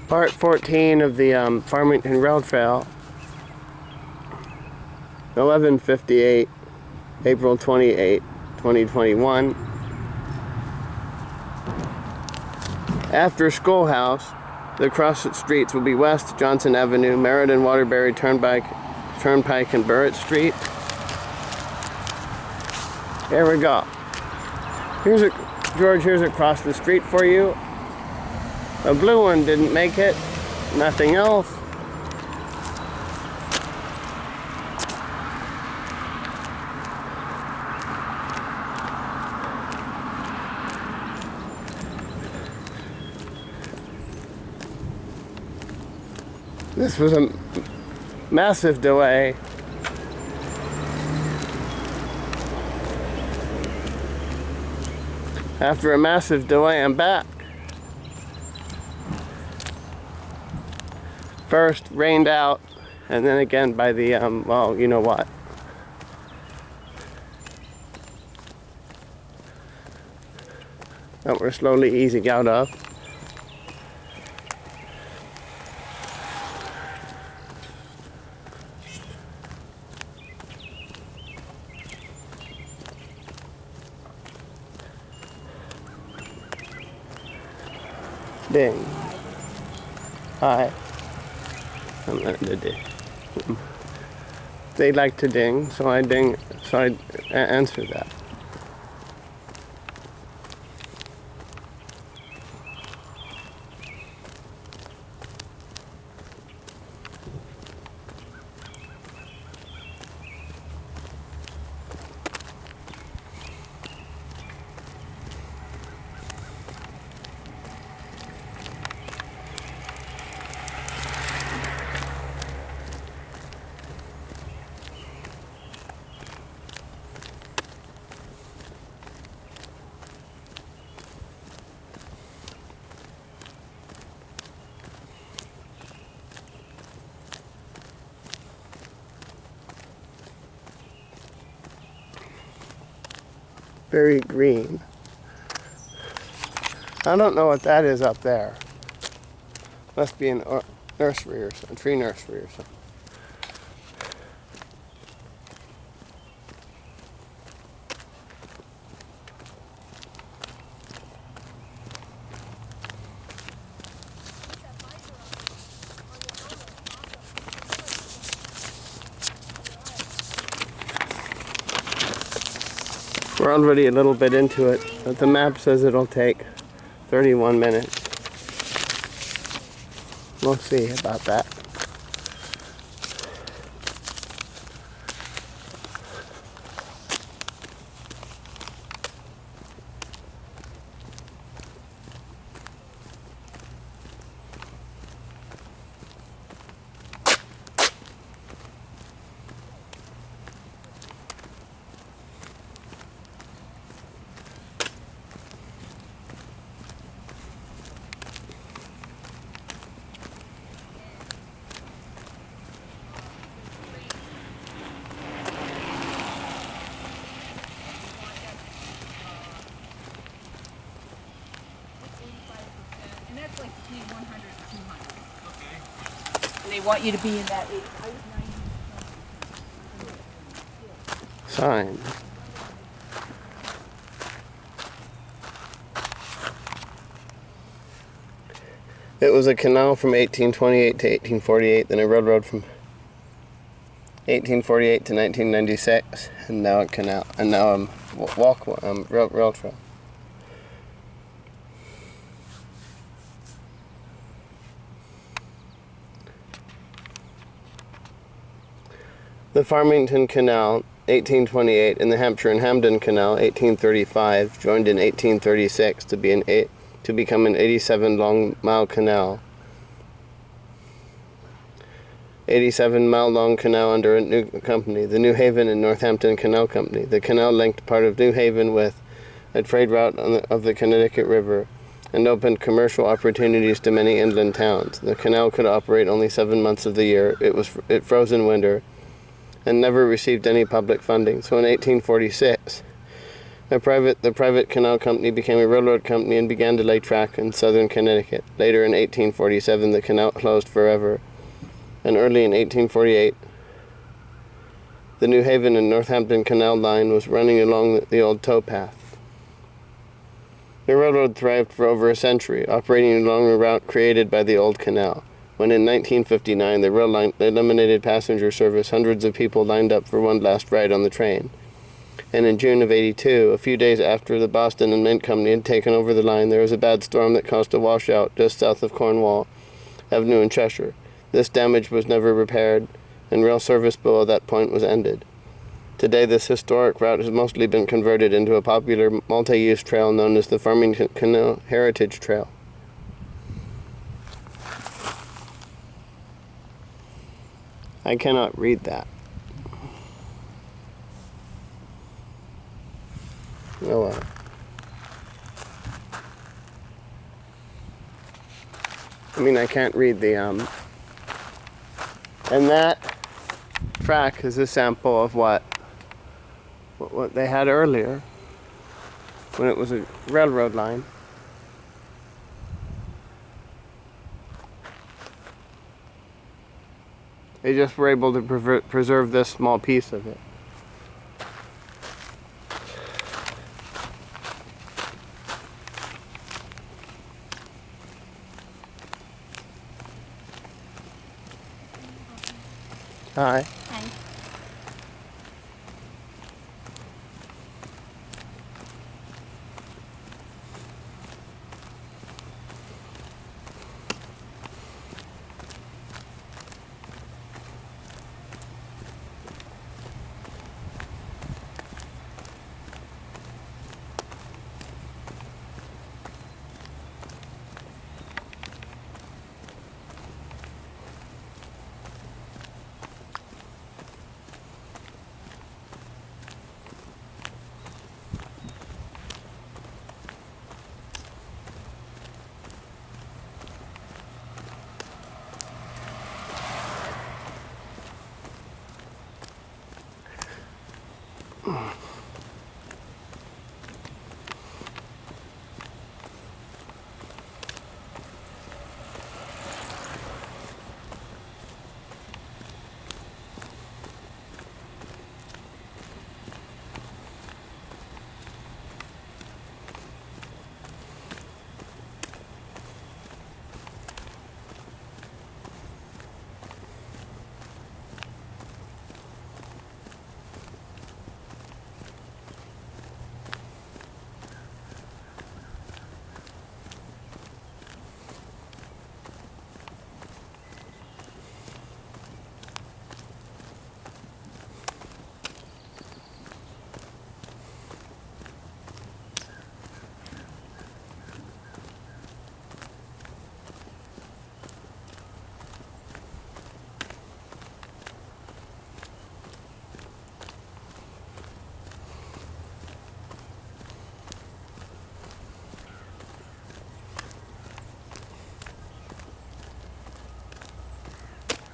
Part 14 of the Farmington Rail Trail, 11:58, April 28, 2021. After Schoolhouse, the cross streets will be West Johnson Avenue, Meriden Waterbury Turnpike, and Burrett Street. There we go. George, here's across the street for you. The blue one didn't make it. Nothing else. This was a massive delay. After a massive delay, I'm back. First rained out, and then again by the, well, you know what. That we're slowly easing out of. Ding. Hi. I'm not to ding. They like to ding, so I ding. So I answer that. Very green. I don't know what that is up there. Must be an nursery or something, tree nursery or something. We're already a little bit into it, but the map says it'll take 31 minutes. We'll see about that. They want you to be in that 8. Sign. It was a canal from 1828 to 1848, then a railroad from 1848 to 1996, and now a canal, and now a rail trail. The Farmington Canal, 1828, and the Hampshire and Hamden Canal, 1835, joined in 1836 to become an 87-mile canal. 87-mile-long canal under a new company, the New Haven and Northampton Canal Company. The canal linked part of New Haven with a trade route of the Connecticut River and opened commercial opportunities to many inland towns. The canal could operate only 7 months of the year. It froze in winter and never received any public funding. So in 1846, The private canal company became a railroad company and began to lay track in southern Connecticut. Later in 1847, the canal closed forever, and early in 1848, the New Haven and Northampton Canal line was running along the old towpath. The railroad thrived for over a century, operating along a route created by the old canal. When in 1959 the rail line eliminated passenger service, hundreds of people lined up for one last ride on the train. And in June of '82, a few days after the Boston and Mint Company had taken over the line, there was a bad storm that caused a washout just south of Cornwall Avenue in Cheshire. This damage was never repaired, and rail service below that point was ended. Today, this historic route has mostly been converted into a popular multi-use trail known as the Farmington Canal Heritage Trail. I cannot read that. Oh well. I mean, I can't read the, And that track is a sample of what they had earlier when it was a railroad line. They just were able to preserve this small piece of it. Hi. Hi.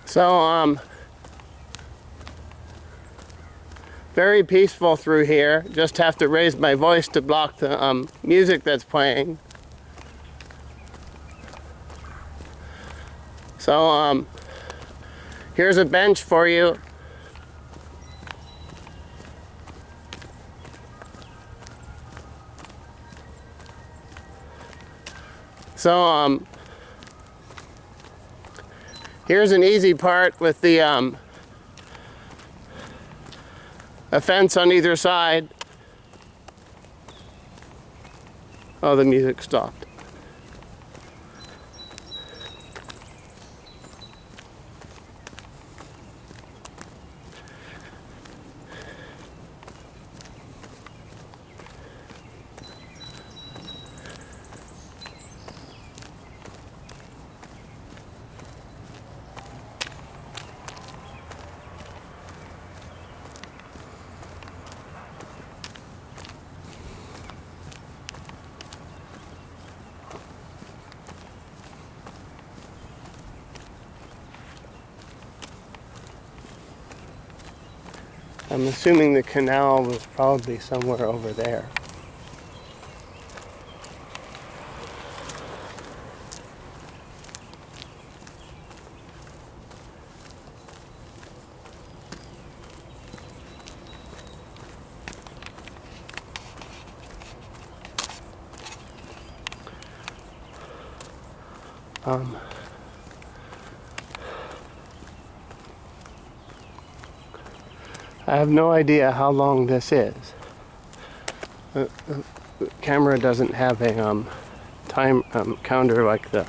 So, very peaceful through here. Just have to raise my voice to block the music that's playing. So, here's a bench for you. So, here's an easy part with the a fence on either side. Oh, the music stopped. I'm assuming the canal was probably somewhere over there. I have no idea how long this is. The camera doesn't have a time counter like the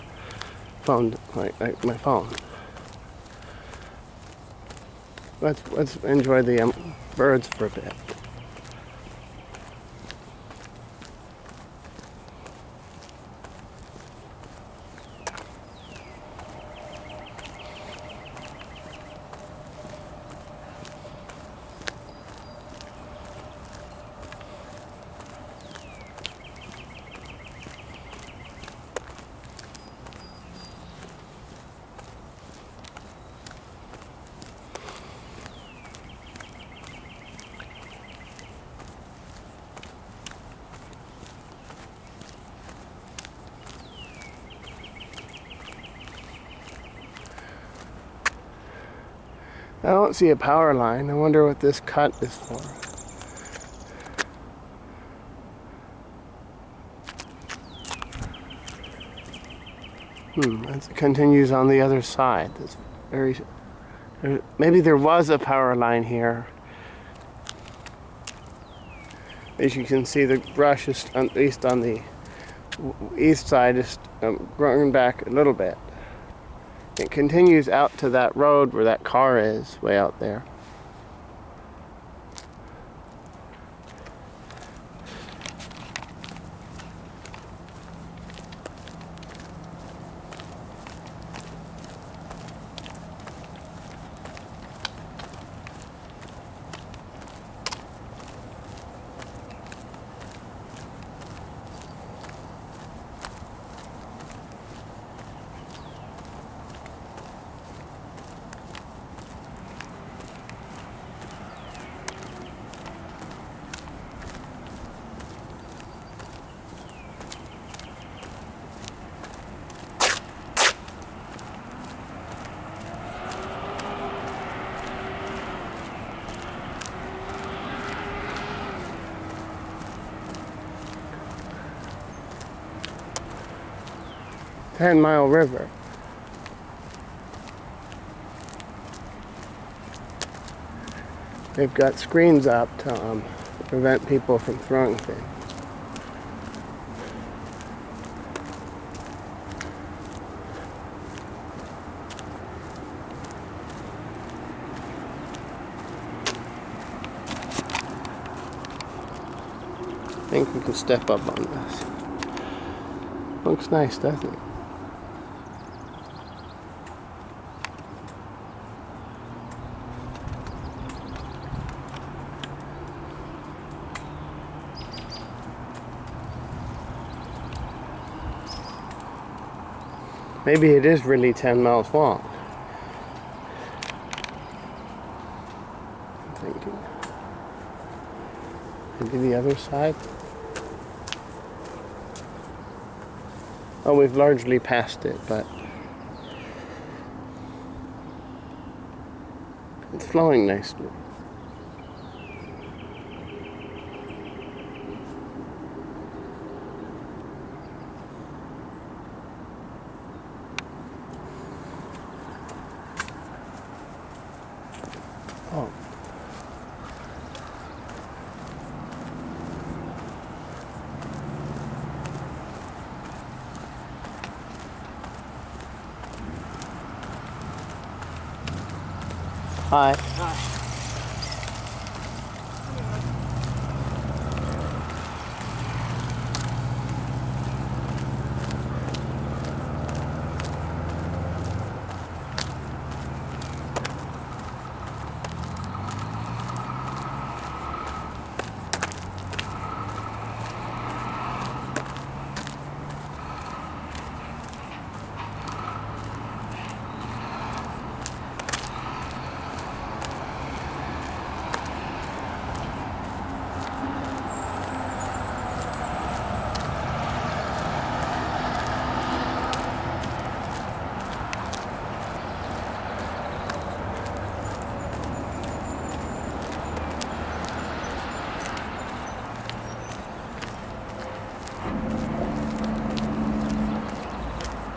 phone, like my phone. Let's enjoy the birds for a bit. I don't see a power line. I wonder what this cut is for. It continues on the other side. It's very. Maybe there was a power line here. As you can see, the brush is, at least on the east side, is growing back a little bit. It continues out to that road where that car is, way out there. Ten-Mile River. They've got screens up to prevent people from throwing things. I think we can step up on this. Looks nice, doesn't it? Maybe it is really 10 miles long. I'm thinking. Maybe the other side. Oh, we've largely passed it, but it's flowing nicely. Oh. Hi.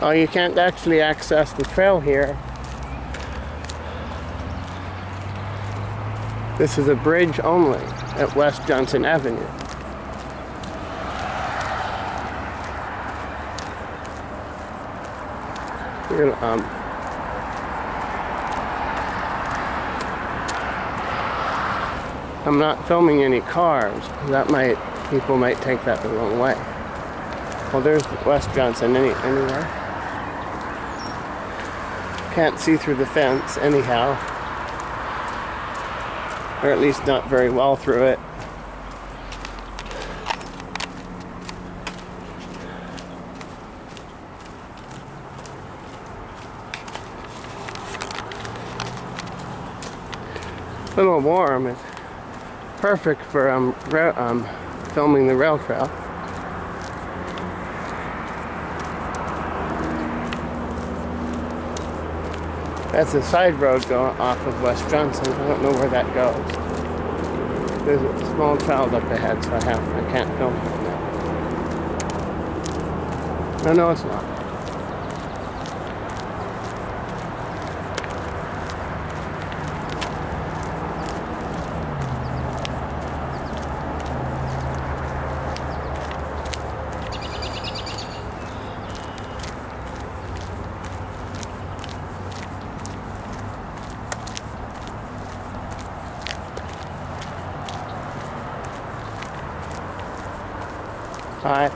Oh, you can't actually access the trail here. This is a bridge only at West Johnson Avenue. I'm not filming any cars. People might take that the wrong way. Well, there's West Johnson anyway. Can't see through the fence anyhow. Or at least not very well through it. A little warm. It's perfect for filming the rail trail. That's a side road going off of West Johnson. I don't know where that goes. There's a small child up ahead, so I can't film right now. No, it's not. Hi.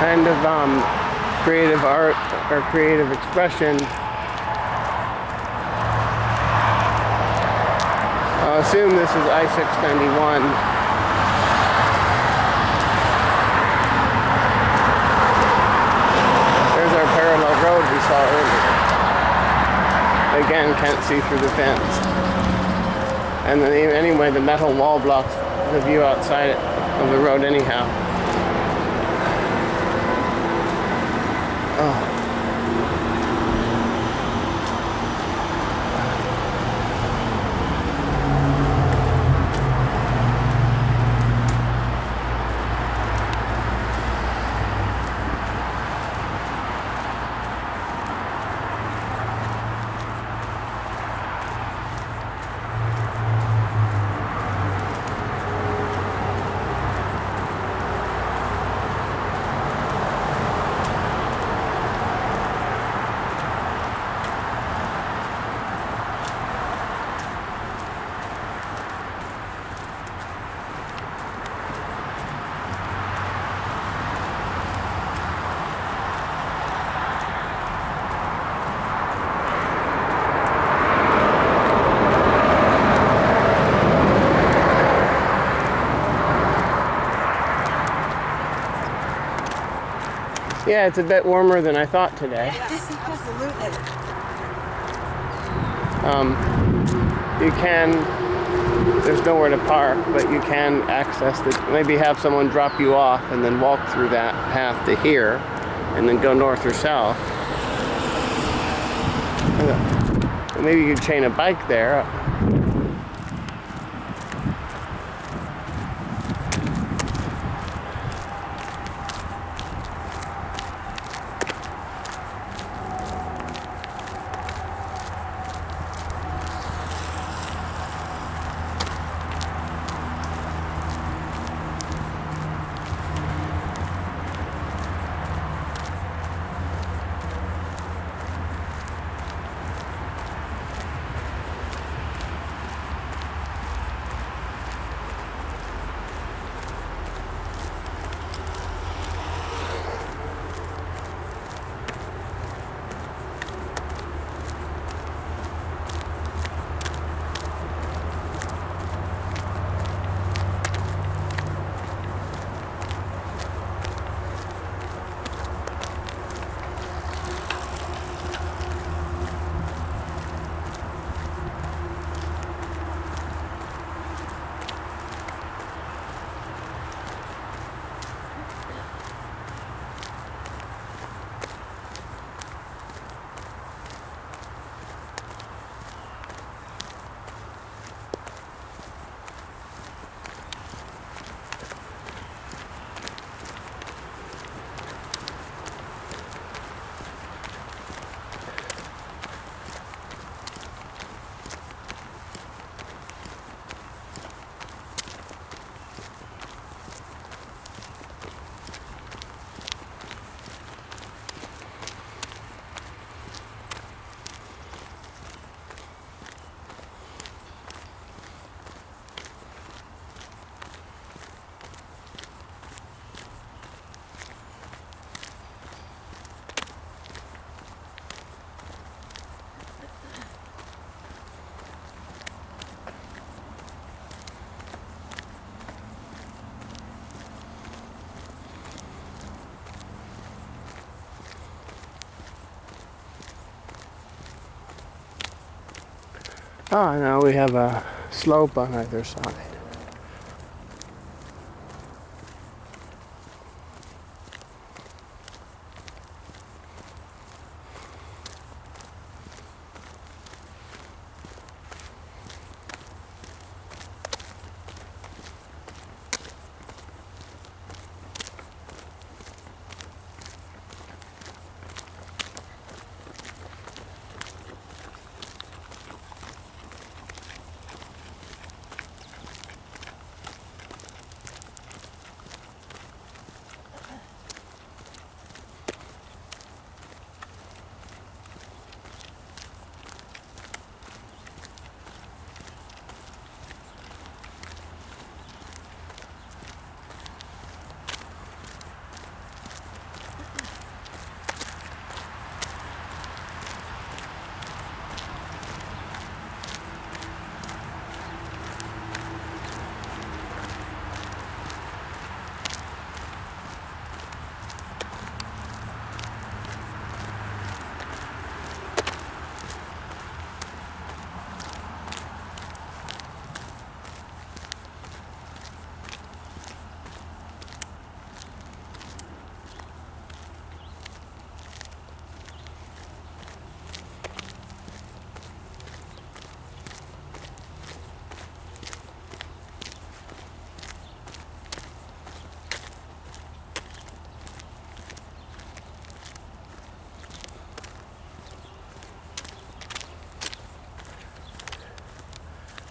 Kind of creative art or creative expression. I'll assume this is I-691. There's our parallel road we saw earlier. Again, can't see through the fence. And then anyway, the metal wall blocks the view outside of the road anyhow. Oh. Yeah, it's a bit warmer than I thought today. Yes, absolutely. You can, there's nowhere to park, but you can access the, maybe have someone drop you off and then walk through that path to here and then go north or south. Maybe you could chain a bike there. Oh, now we have a slope on either side.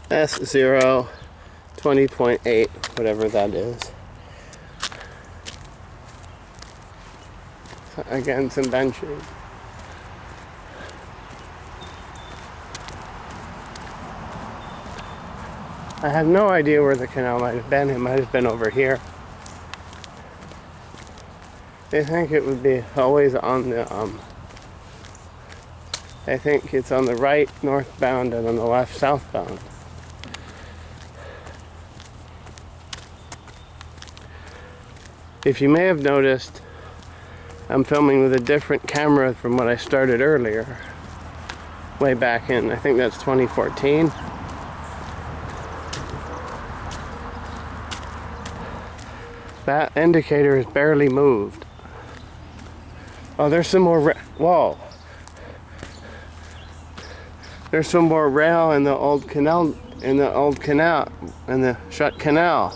S0 20.8, whatever that is. Again, some benches. I have no idea where the canal might have been. It might have been over here. I think it would be always on the, I think it's on the right northbound and on the left southbound. If you may have noticed, I'm filming with a different camera from what I started earlier. Way back in, I think that's 2014. That indicator is barely moved. Oh, there's some more whoa. There's some more rail in the old canal, in the shut canal.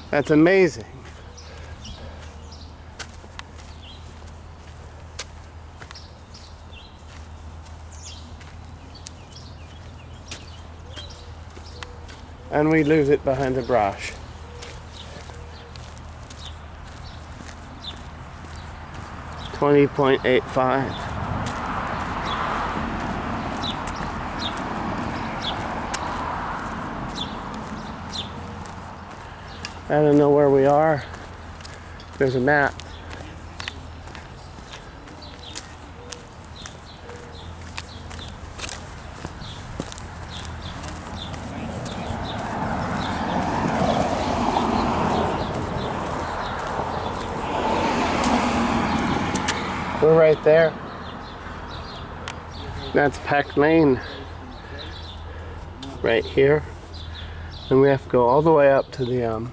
That's amazing. And we lose it behind the brush. .85. I don't know where we are. There's a map. We're right there. That's Peck Lane. Right here. And we have to go all the way up to the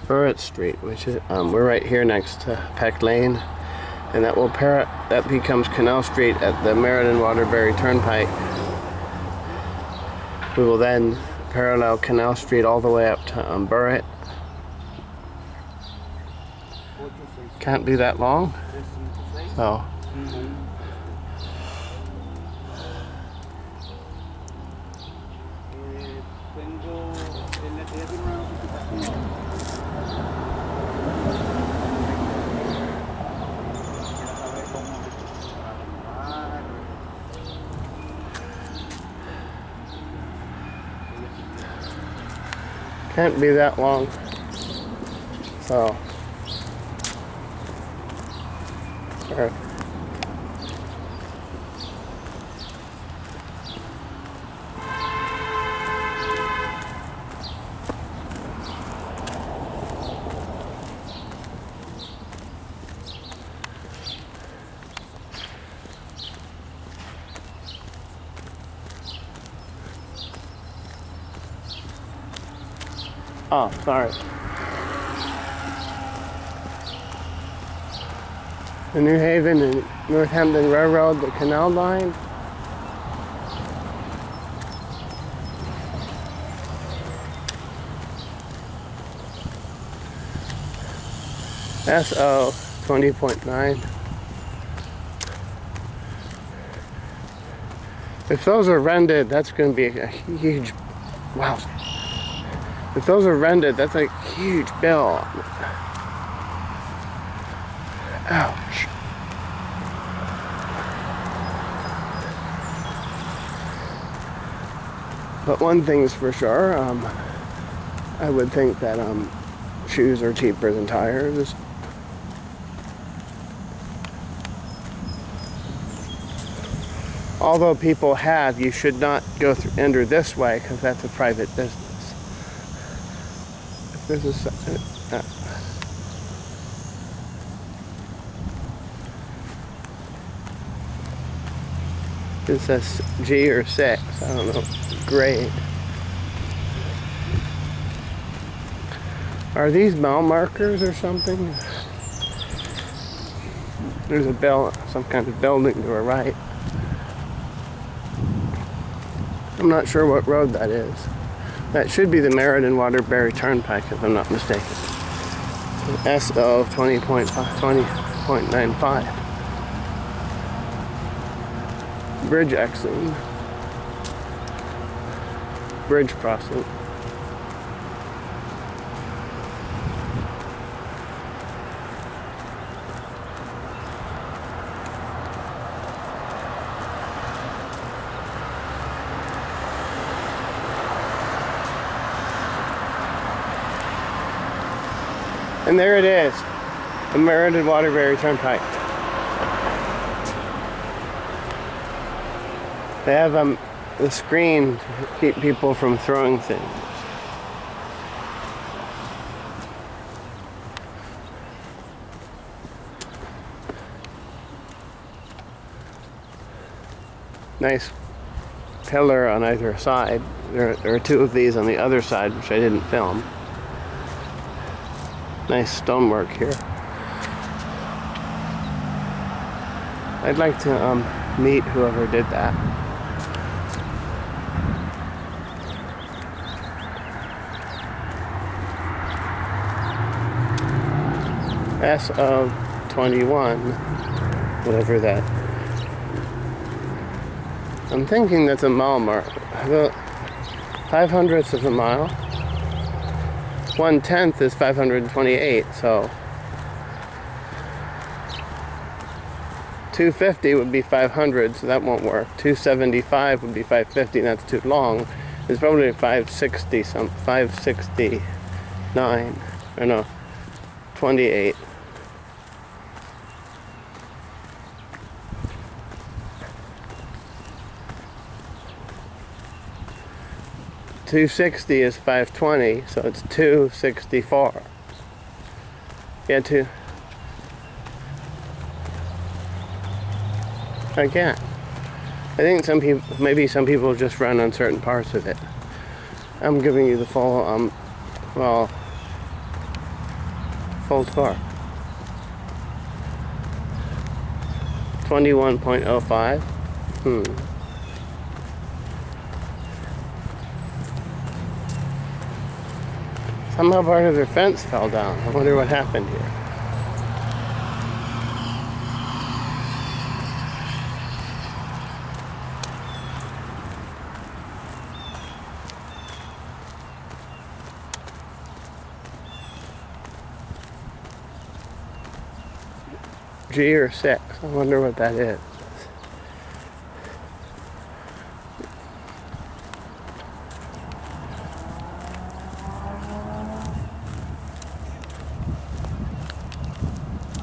Burritt Street, which is we're right here next to Peck Lane, and that becomes Canal Street at the Meriden Waterbury Turnpike. We will then parallel Canal Street all the way up to Burritt. Can't be that long, so can't be that long, so oh, sorry. The New Haven and Northampton Railroad, the canal line. SO 20.9. If those are rented, that's going to be a huge, wow. If those are rented, that's a huge bill. Ouch. But one thing's for sure, I would think that shoes are cheaper than tires. Although people have, you should not go enter this way because that's a private business. If this is it says G or 6, I don't know, grade. Are these mile markers or something? There's a some kind of building to our right. I'm not sure what road that is. That should be the Meriden Waterbury Turnpike if I'm not mistaken. SO 20.95. Bridge exit. Bridge crossing. And there it is, the Meriden Waterbury Turnpike. They have the screen to keep people from throwing things. nice pillar on either side. There are two of these on the other side, which I didn't film. Nice stonework here. I'd like to meet whoever did that. SO21, whatever that. I'm thinking that's a mile mark. About 5/100ths of a mile. 1/10 is 528, so 250 would be 500, so that won't work. 275 would be 550, and that's too long. It's probably 560 569, or no, 28. .260 is 520, so it's 264. Yeah, again, I think maybe some people just run on certain parts of it. I'm giving you the full, full score. 21.05. Somehow part of their fence fell down. I wonder what happened here. G or 6. I wonder what that is.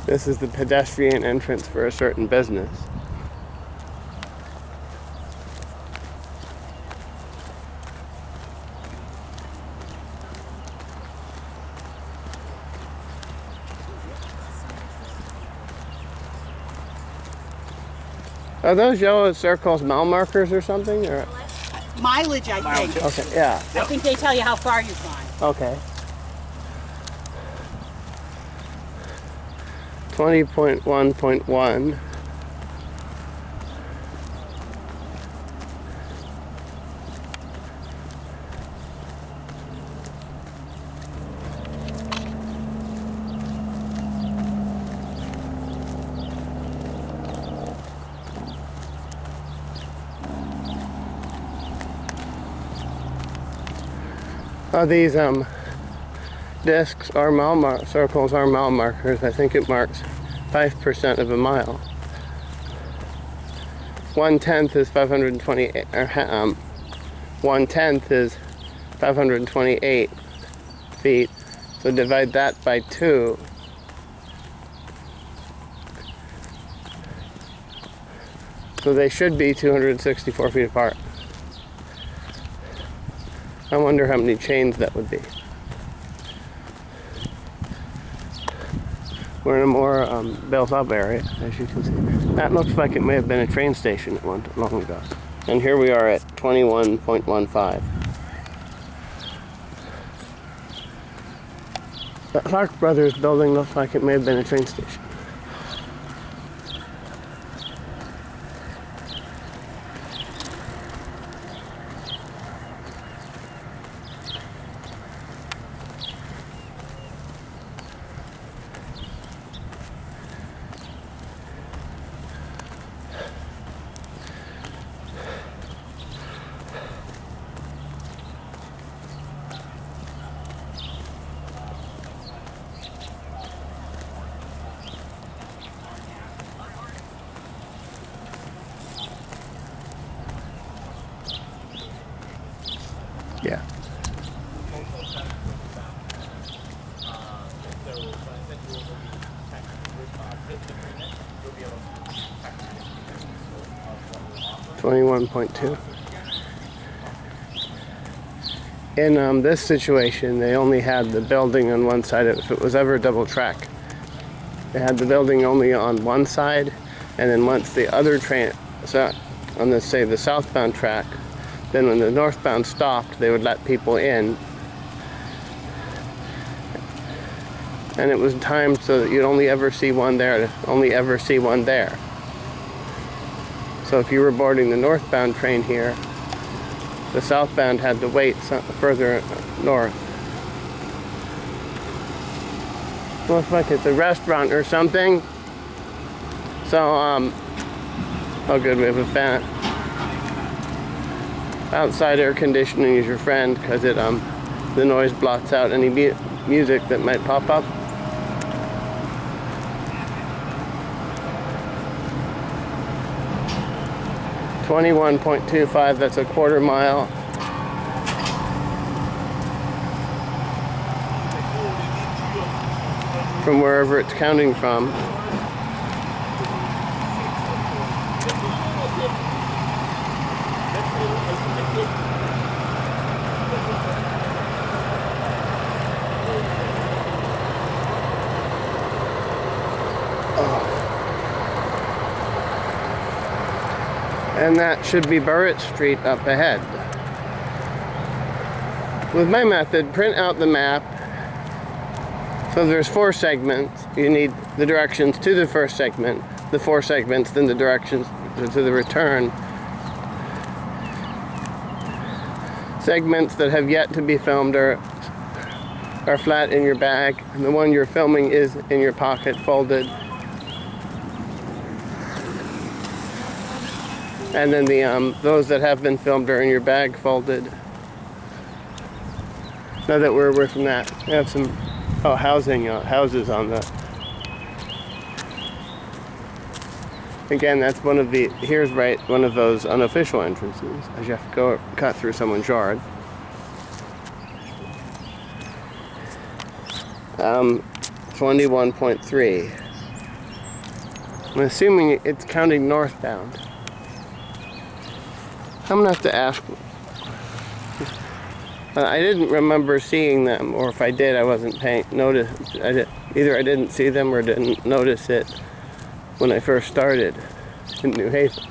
This is the pedestrian entrance for a certain business. Are those yellow circles mile markers or something? Or? Mileage, I think. Okay, yeah. I think they tell you how far you've gone. Okay. 20.1.1. These discs are circles are mile markers. I think it marks 5% of a mile. 1/10 is 528. 1/10 is 528 feet. So divide that by 2. So they should be 264 feet apart. I wonder how many chains that would be. We're in a more built-up area, as you can see. That looks like it may have been a train station at one long ago. And here we are at 21.15. The Clark Brothers building looks like it may have been a train station. Yeah. .2. In this situation, they only had the building on one side. If it was ever double track, they had the building only on one side, and then once the other train, so on the, say, the southbound track. Then when the northbound stopped, they would let people in. And it was timed so that you'd only ever see one there, only ever see one there. So if you were boarding the northbound train here, the southbound had to wait further north. Looks like it's a restaurant or something. So, oh good, we have a fan. Outside air conditioning is your friend because it, the noise blots out any music that might pop up. .25, that's a quarter mile. From wherever it's counting from. And that should be Burritt Street up ahead. With my method, print out the map. So there's 4 segments. You need the directions to the first segment, the 4 segments, then the directions to the return. Segments that have yet to be filmed are flat in your bag, and the one you're filming is in your pocket, folded. And then the those that have been filmed are in your bag, folded. Now that we're away from that, we have some houses on the. Again, that's one of the. Here's one of those unofficial entrances, as you have to go cut through someone's yard. 21.3. I'm assuming it's counting northbound. I'm gonna have to ask. I didn't remember seeing them, or if I did, I wasn't paying notice. Either I didn't see them or didn't notice it when I first started in New Haven.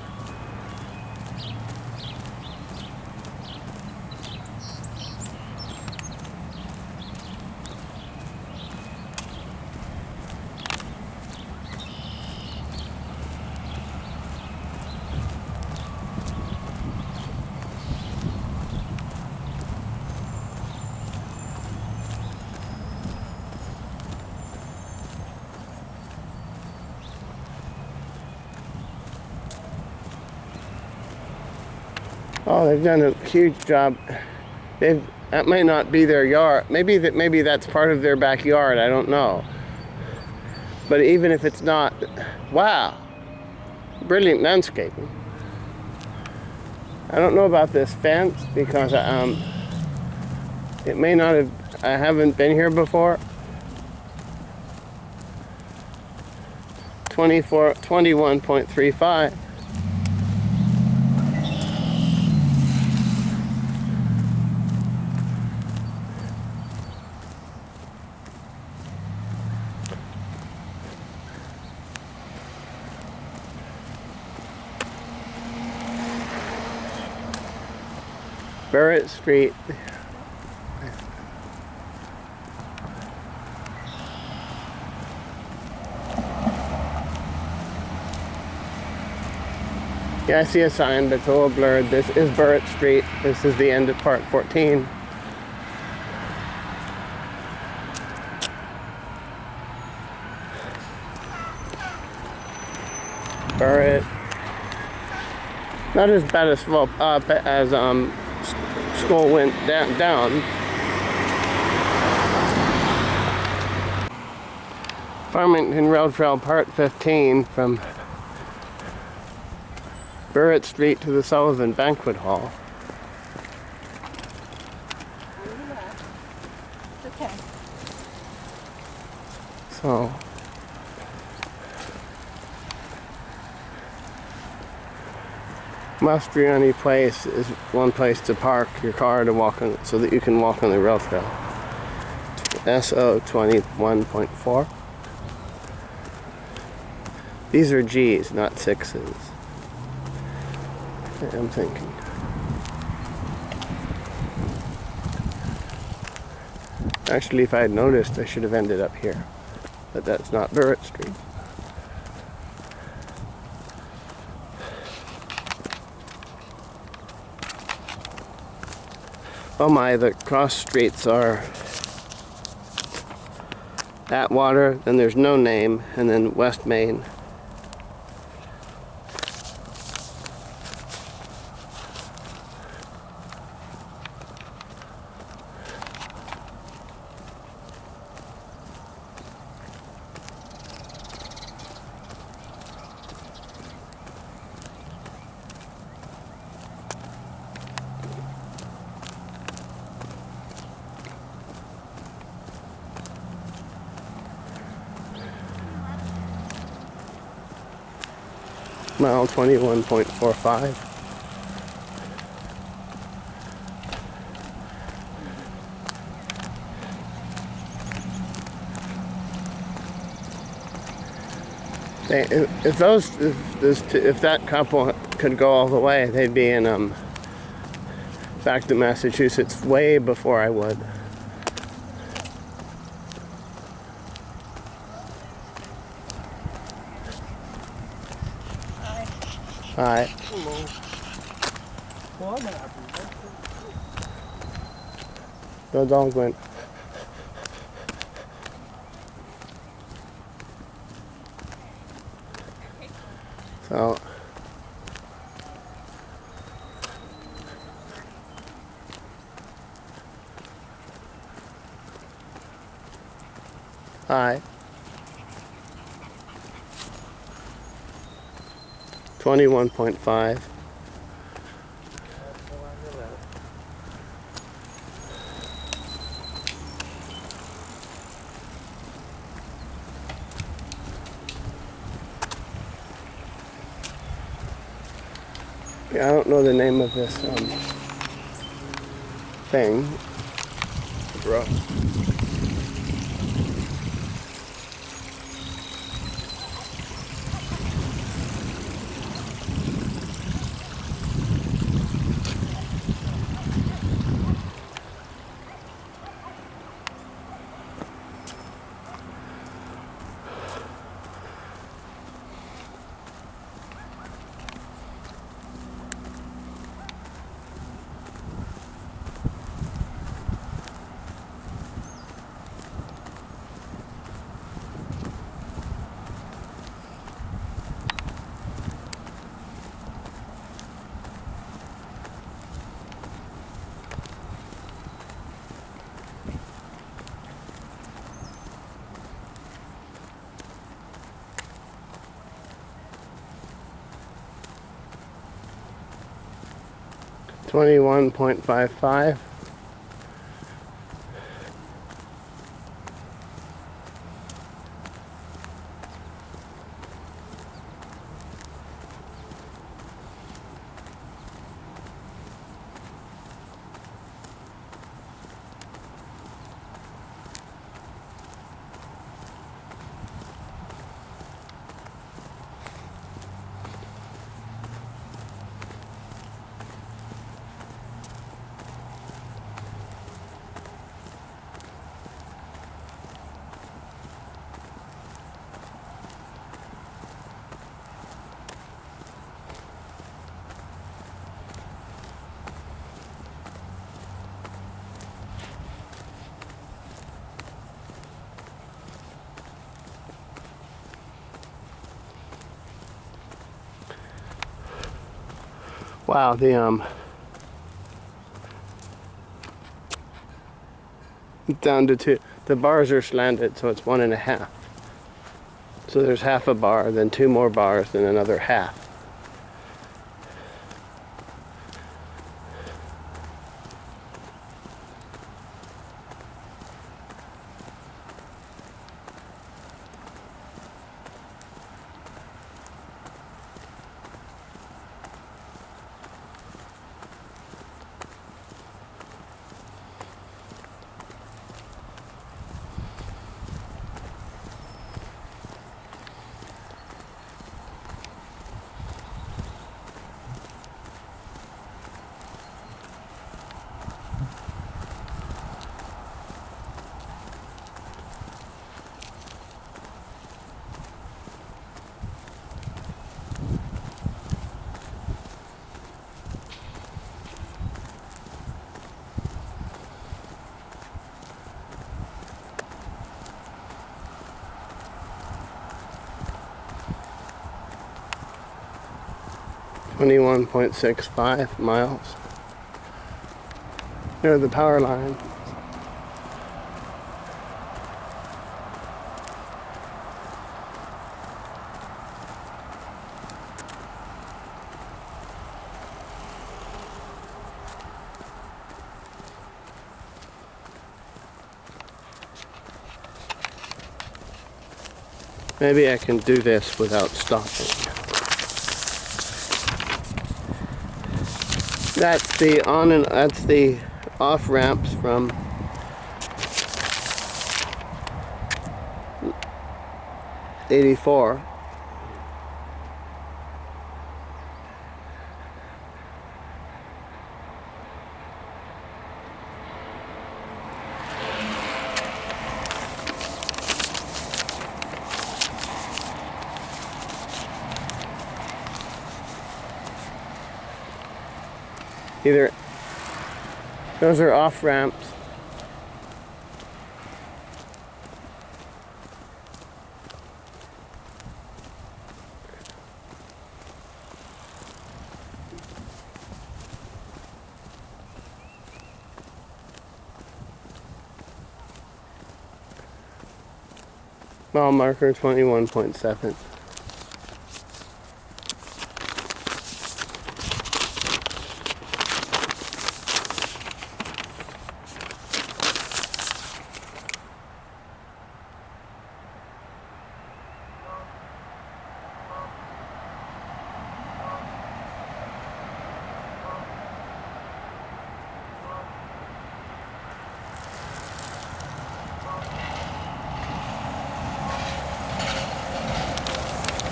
Oh, they've done a huge job. That might not be their yard. Maybe that's part of their backyard. I don't know. But even if it's not, wow, brilliant landscaping. I don't know about this fence because it may not have. I haven't been here before. 21.35. Burritt Street. Yeah, I see a sign, but it's a little blurred. This is Burritt Street. This is the end of Part 14. Burritt. Not as bad a slope up as school went down. Farmington Road Trail Part 15 from Burritt Street to the Sullivan Banquet Hall. Okay. So Mastriani Place is one place to park your car to walk on, so that you can walk on the rail trail. SO 21.4. These are G's, not 6s. I'm thinking. Actually, if I had noticed, I should have ended up here. But that's not Burritt Street. Oh my, the cross streets are Atwater, then there's No Name, and then West Main. Mile 21.45. If that couple could go all the way, they'd be in back to Massachusetts way before I would. Hi. Hello. Well, I'm happy. The dog went. So. Hi. 21.5. Yeah, I don't know the name of this thing. Bro. $21.55. Wow, down to two. The bars are slanted, so it's 1.5. So there's half a bar, then 2 more bars, then another half. 21.65 miles. Near the power line. Maybe I can do this without stopping. That's the off ramps from '84. Either those are off ramps. Mile marker 21.7.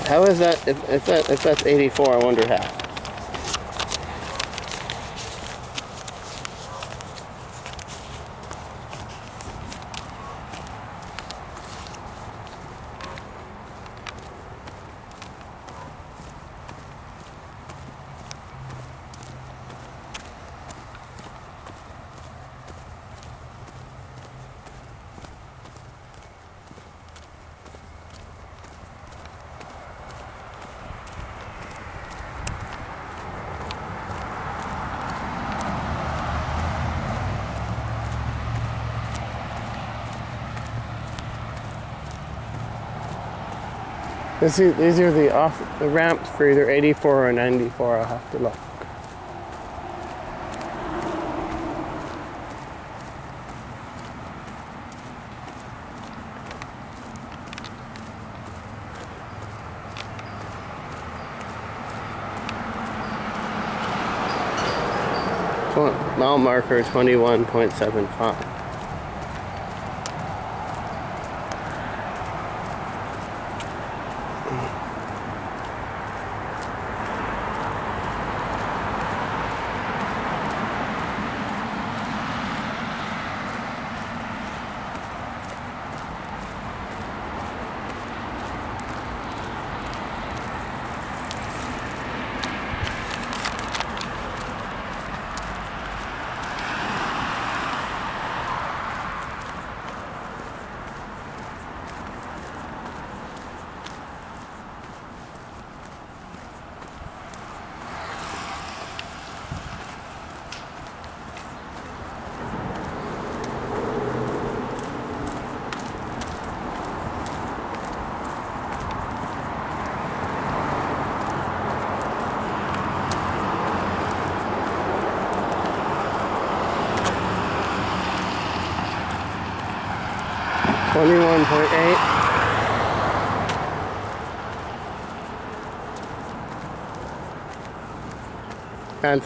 How is that? If that's 84, I wonder how. These are the ramps for either 84 or 94. I'll have to look. Mile marker 21.75. That's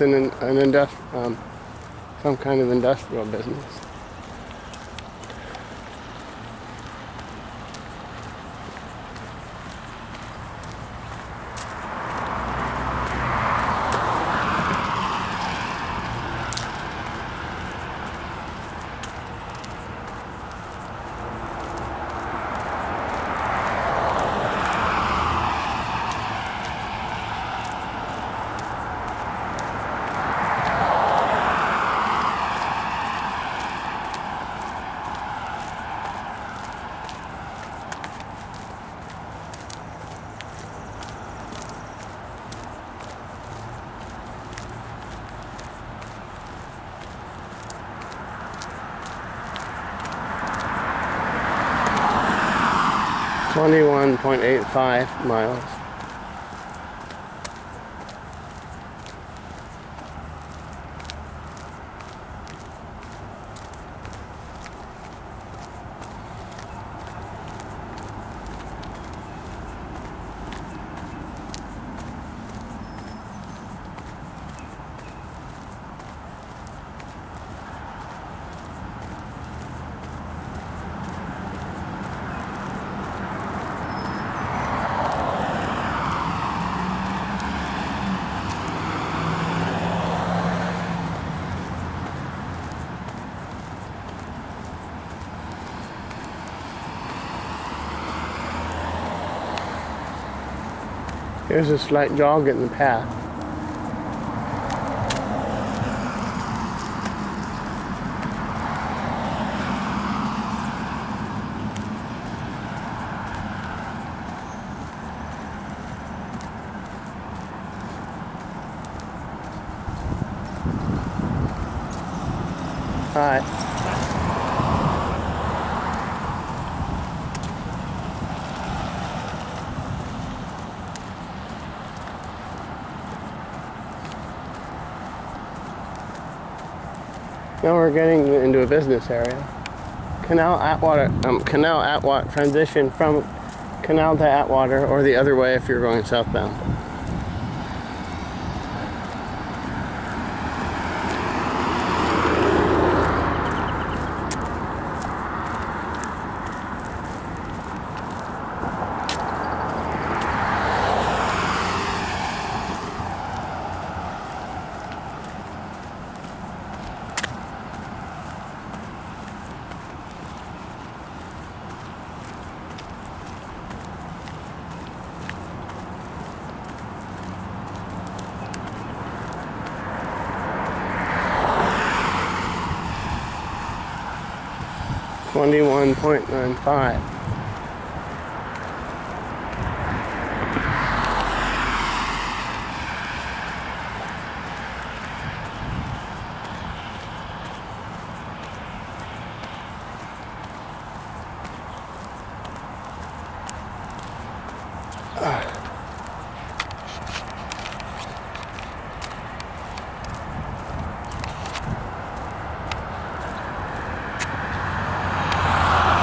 some kind of industrial business. 21.85 miles. Here's a slight jog in the path. Hi. Now we're getting into a business area. Canal Atwater transition from canal to Atwater, or the other way if you're going southbound. .95.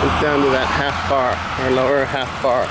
It's down to that half bar, or lower half bar.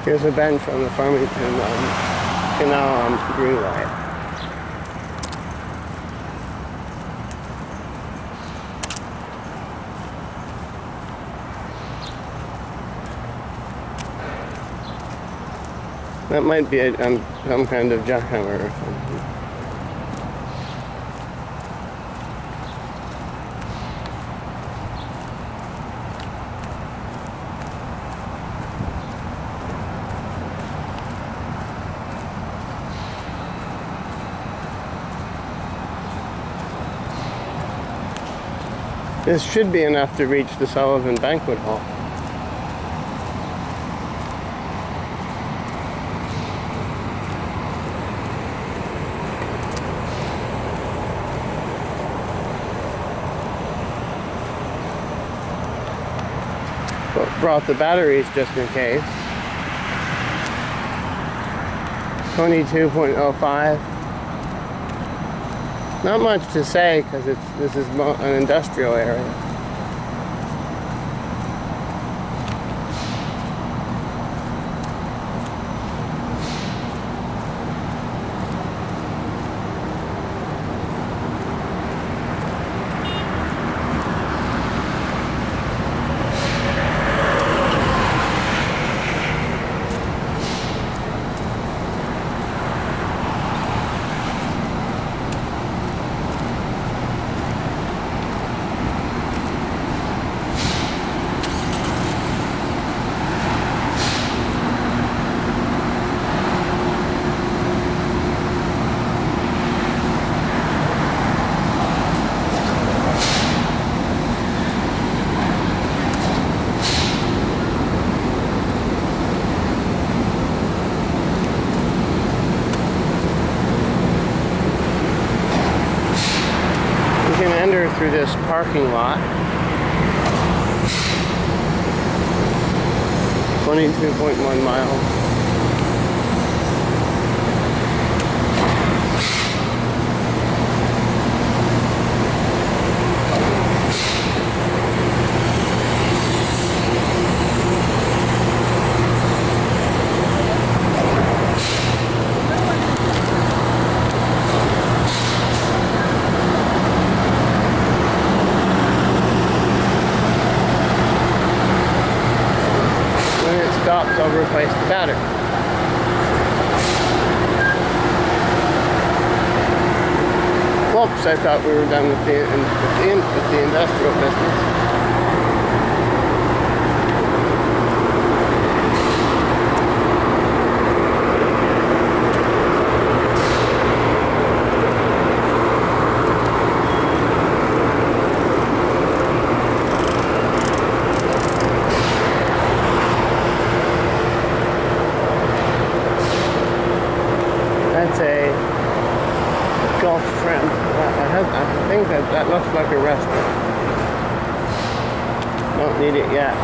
Here's a bench on the Farmington Canal Greenway. That might be some kind of jackhammer or something. This should be enough to reach the Sullivan Banquet Hall. But brought the batteries just in case. 22.05. Not much to say because this is an industrial area. through this parking lot. 22.1 miles. Stops, I'll replace the battery. Whoops, I thought we were done with the industrial business. That's a golf trim. I think that looks like a restaurant. Don't need it yet.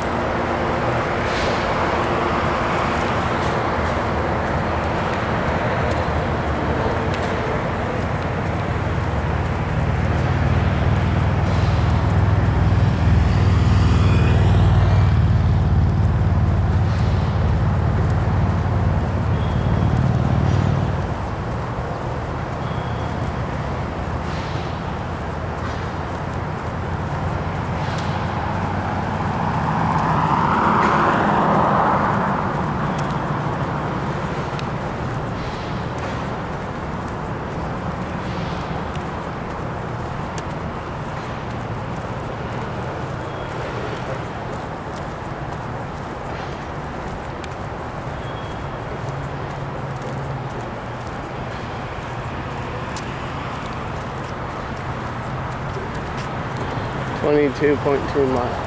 .2 miles.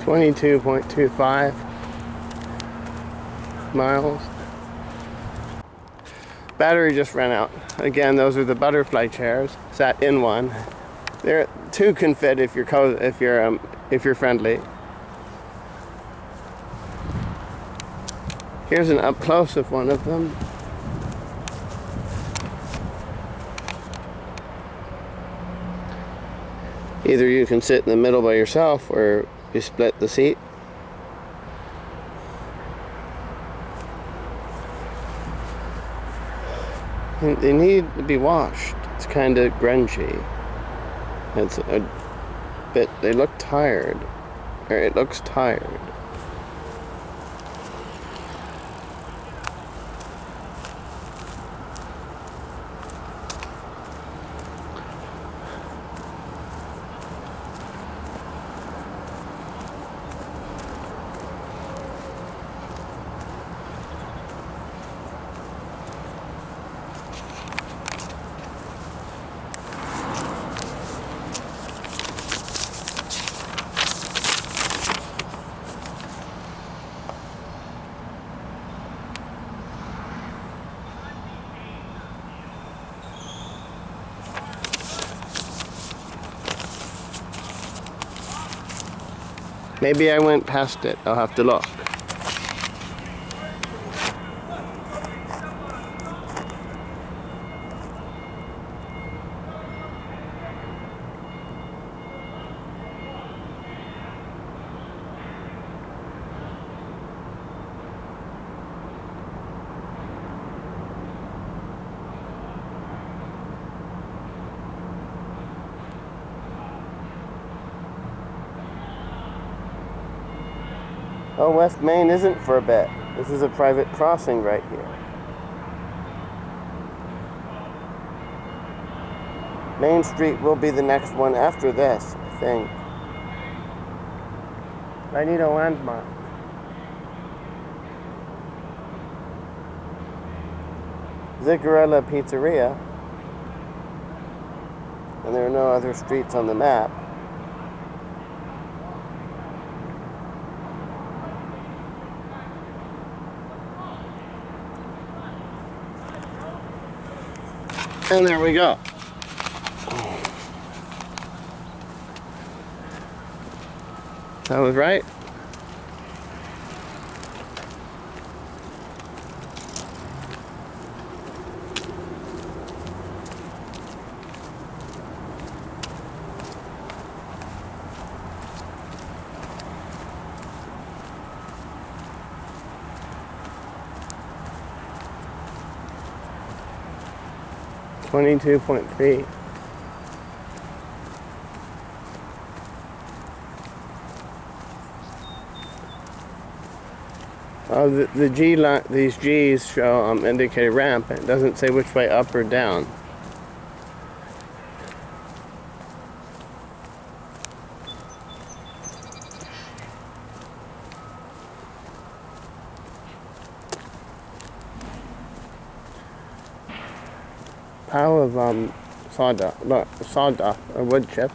.25 miles. Battery just ran out. Again, those are the butterfly chairs. Sat in one. There, two can fit if you're friendly. Here's an up close of one of them. Either you can sit in the middle by yourself, or you split the seat. They need to be washed. It's kind of grungy. It's a bit, they look tired. Or it looks tired. Maybe I went past it. I'll have to look. Oh, West Main isn't for a bit. This is a private crossing right here. Main Street will be the next one after this, I think. I need a landmark. Ziccarella Pizzeria. And there are no other streets on the map. And there we go. That was right. $22.3. The G line, these G's show indicate a ramp, and it doesn't say which way up or down. Pile of sawdust or wood chip.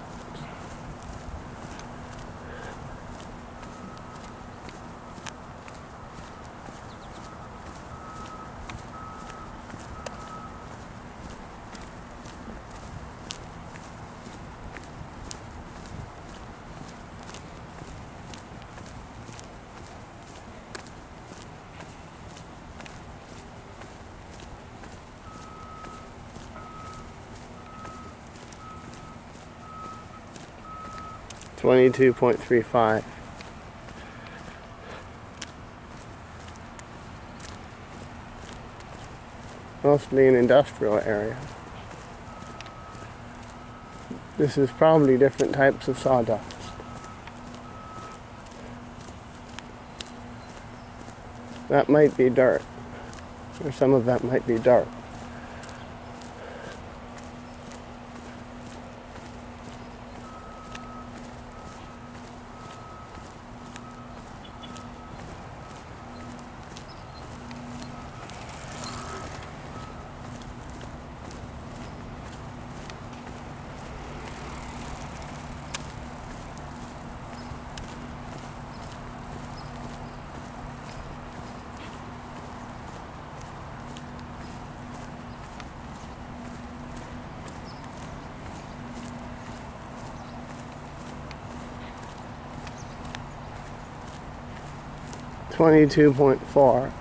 $22.35. Mostly an industrial area. This is probably different types of sawdust. That might be dirt, or some of that might be dirt. $22.4.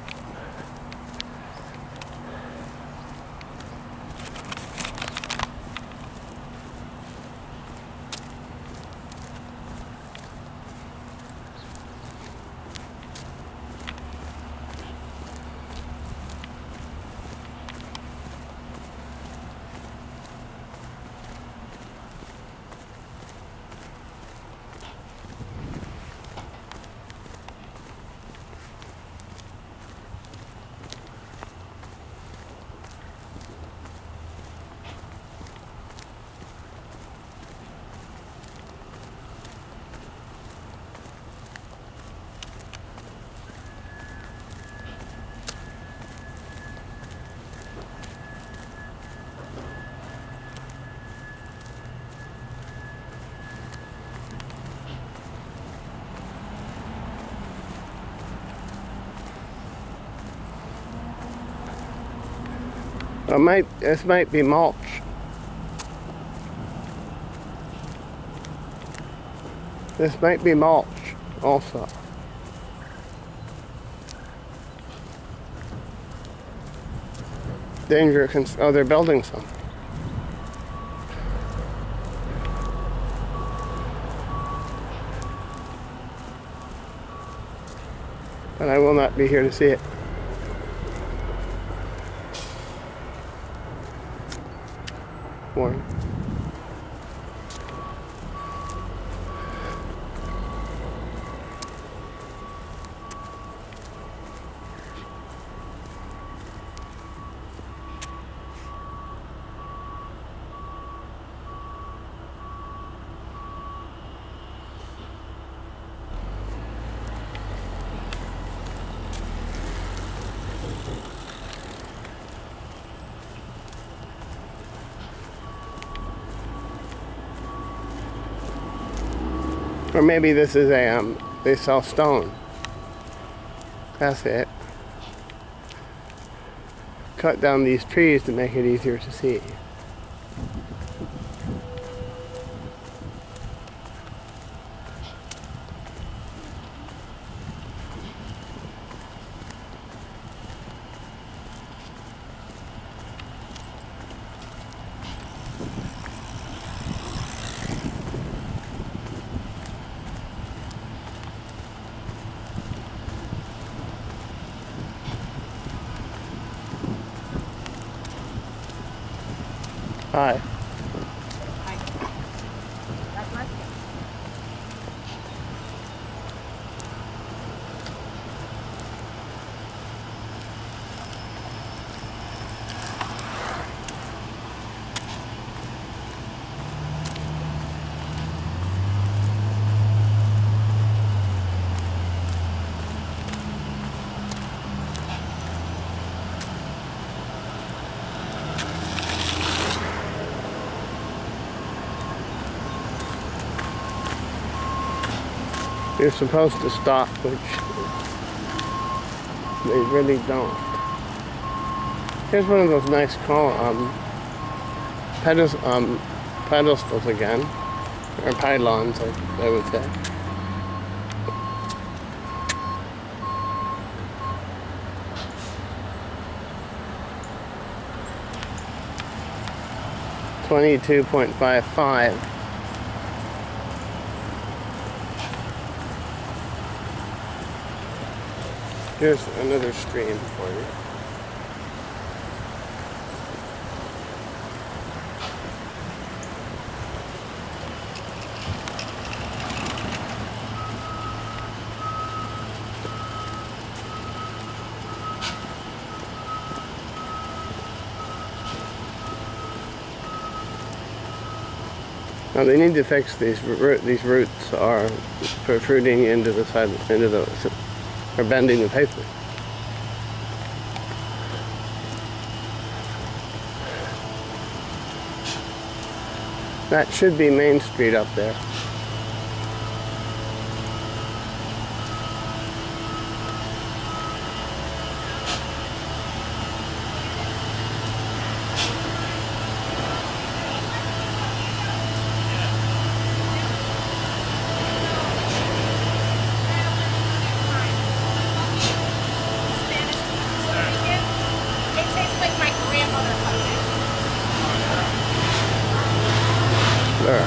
This might be mulch. This might be mulch also. Danger, oh, they're building something. But I will not be here to see it. Warning. Or maybe this is a, they sell stone. That's it. Cut down these trees to make it easier to see. Hi. That's my skin. You're supposed to stop, which they really don't. Here's one of those nice pedestals again, or pylons, I would say. $22.55. Here's another stream for you. Now they need to fix these roots are protruding into the side, or bending the pavement. That should be Main Street up there. It tastes like my grandmother cooked it. There.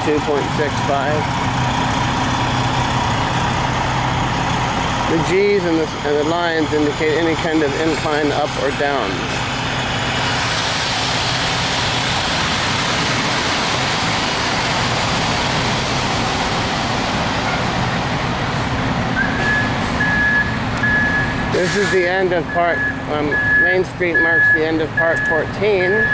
2.65. The G's and the lines indicate any kind of incline up or down. This is the end of part, Main Street marks the end of part 14.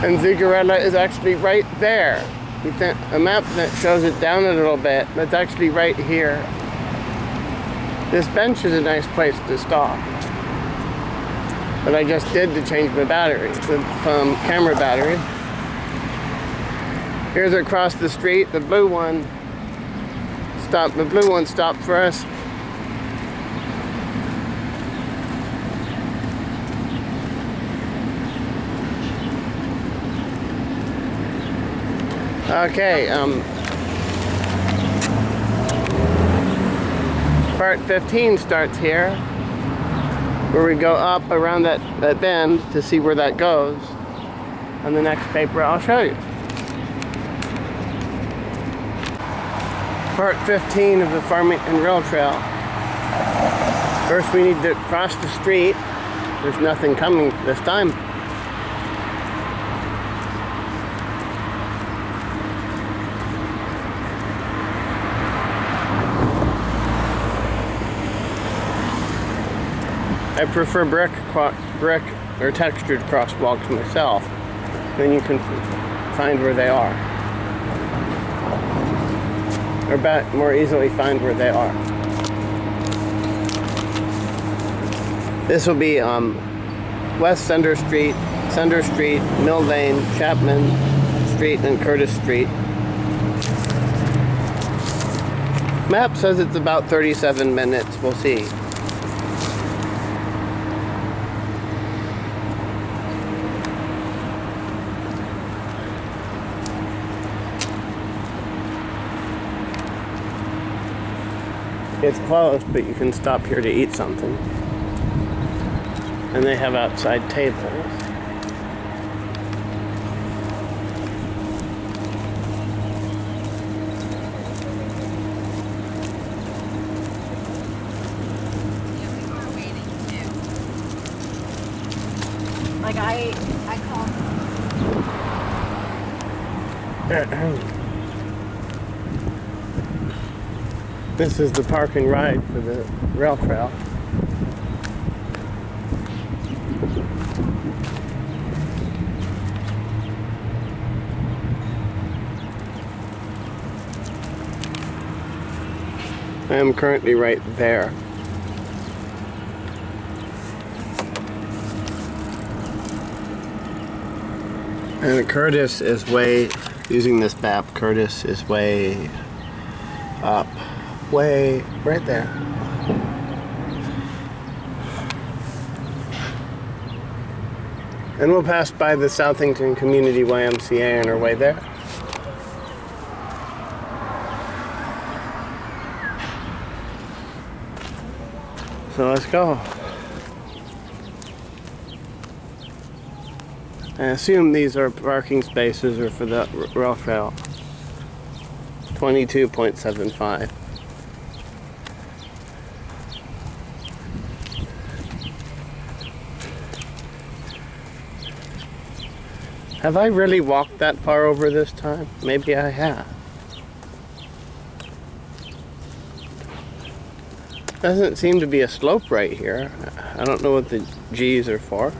And Zigarella is actually right there. A map that shows it down a little bit, but it's actually right here. This bench is a nice place to stop. But I just did to change my battery, the camera battery. Here's across the street, the blue one stopped for us. Okay, part 15 starts here, where we go up around that bend to see where that goes. On the next paper I'll show you. Part 15 of the Farmington Rail Trail. First we need to cross the street. There's nothing coming this time. I prefer brick or textured crosswalks myself. Then you can find where they are. Or more easily find where they are. This will be West Center Street, Mill Lane, Chapman Street, and Curtis Street. Map says it's about 37 minutes. We'll see. It's closed, but you can stop here to eat something. And they have outside tables. Like I called. This is the park and ride for the rail trail. I am currently right there. And Curtis is way, using this map, Curtis is way up. Way right there. And we'll pass by the Southington Community YMCA on our way there. So let's go. I assume these are parking spaces or for the rail trail. 22.75. Have I really walked that far over this time? Maybe I have. Doesn't seem to be a slope right here. I don't know what the G's are for.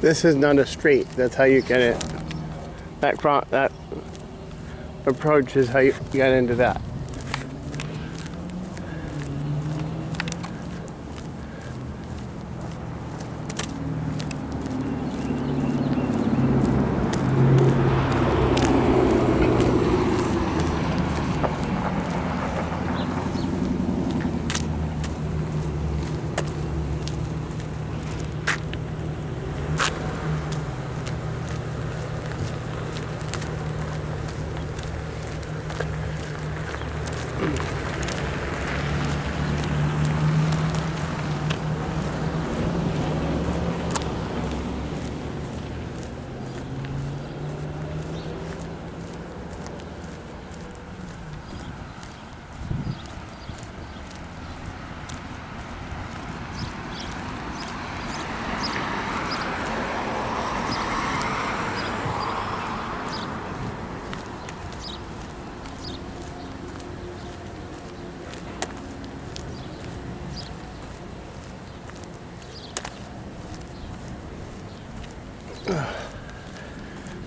This is not a street. That's how you get it. That approach is how you get into that.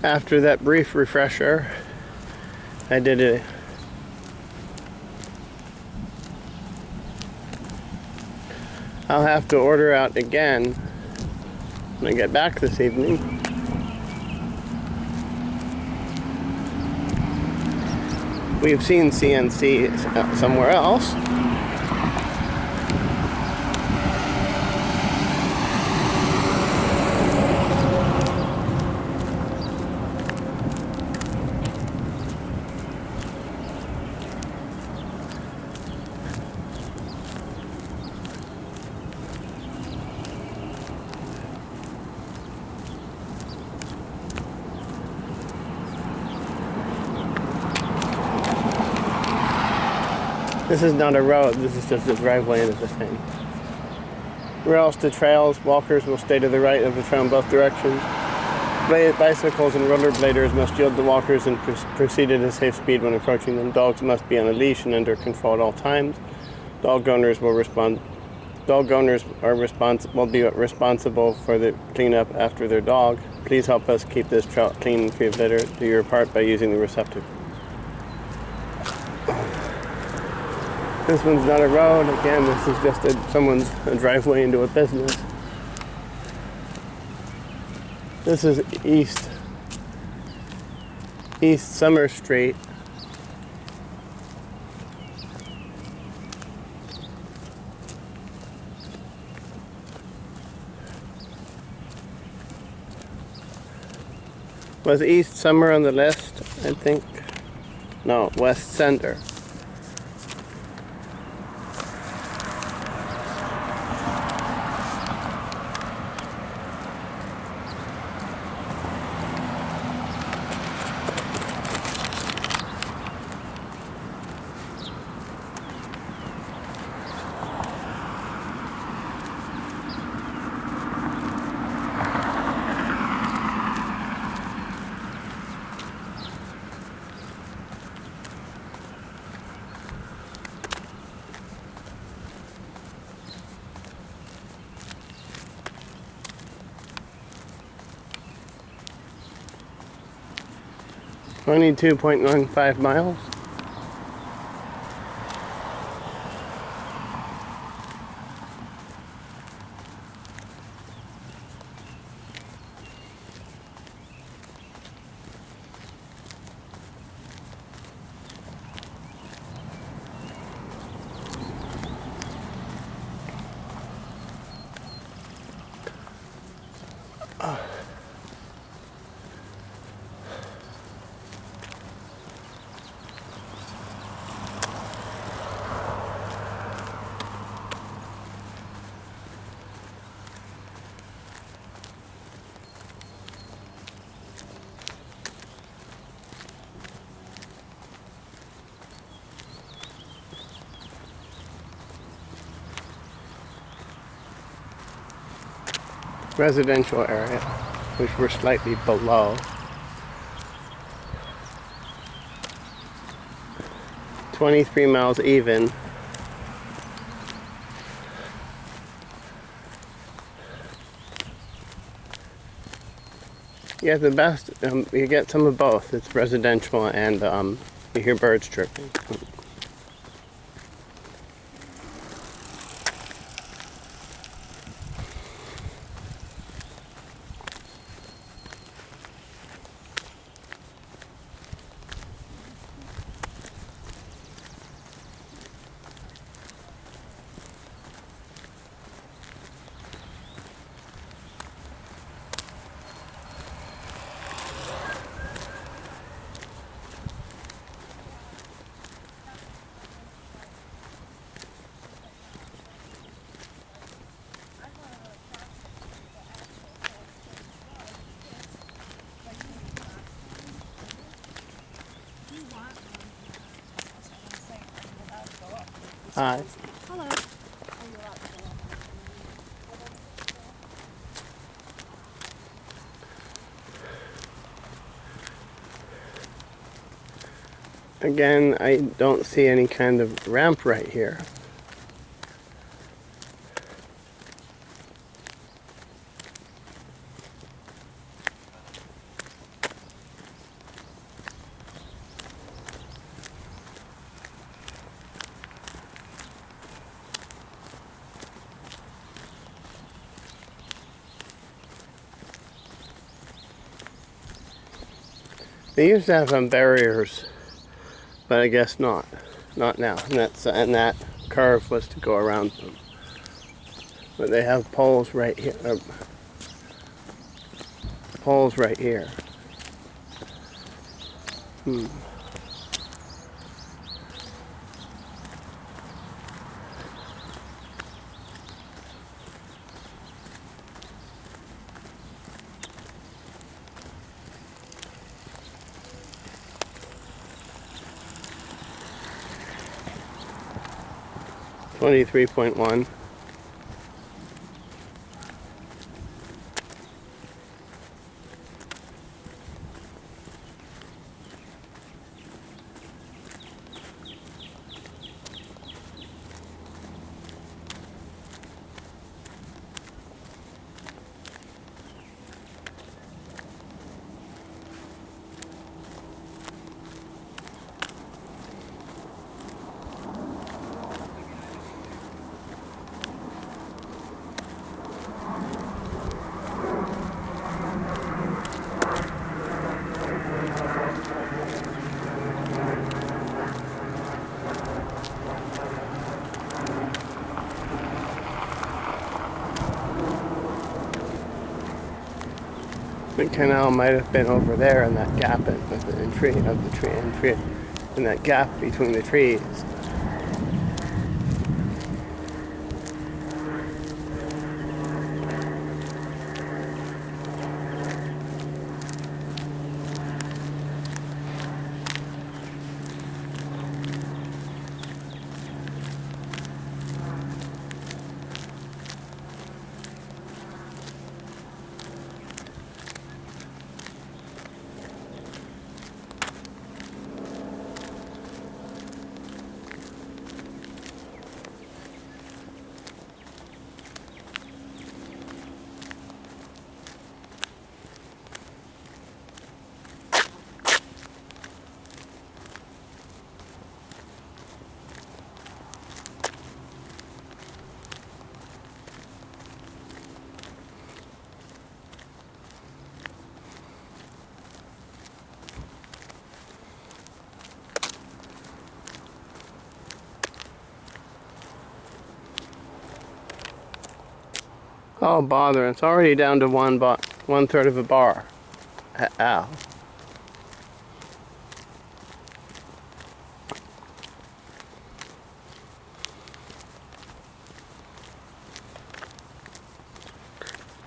After that brief refresher, I did a I'll have to order out again when I get back this evening. We've seen CNC somewhere else. This is not a road, this is just a driveway into the thing. Rails to trails, walkers will stay to the right of the trail in both directions. Bicycles and rollerbladers must yield to walkers and proceed at a safe speed when approaching them. Dogs must be on a leash and under control at all times. Dog owners will be responsible for the cleanup after their dog. Please help us keep this trail clean and free of litter. Do your part by using the receptacle. This one's not a road. Again, this is just someone's driveway into a business. This is East Summer Street. Was East Summer on the list? I think. No, West Center. .15 miles. Residential area, which we're slightly below. 23 miles even. Yeah, the best, you get some of both. It's residential and you hear birds chirping. Hi. Hello. Again, I don't see any kind of ramp right here. They used to have some barriers, but I guess not. Not now. And that curve was to go around them. But they have poles right here. Poles right here. 23.1. The canal might have been over there in that gap in that gap between the trees. Oh bother! It's already down to 1/3 of a bar. Ow.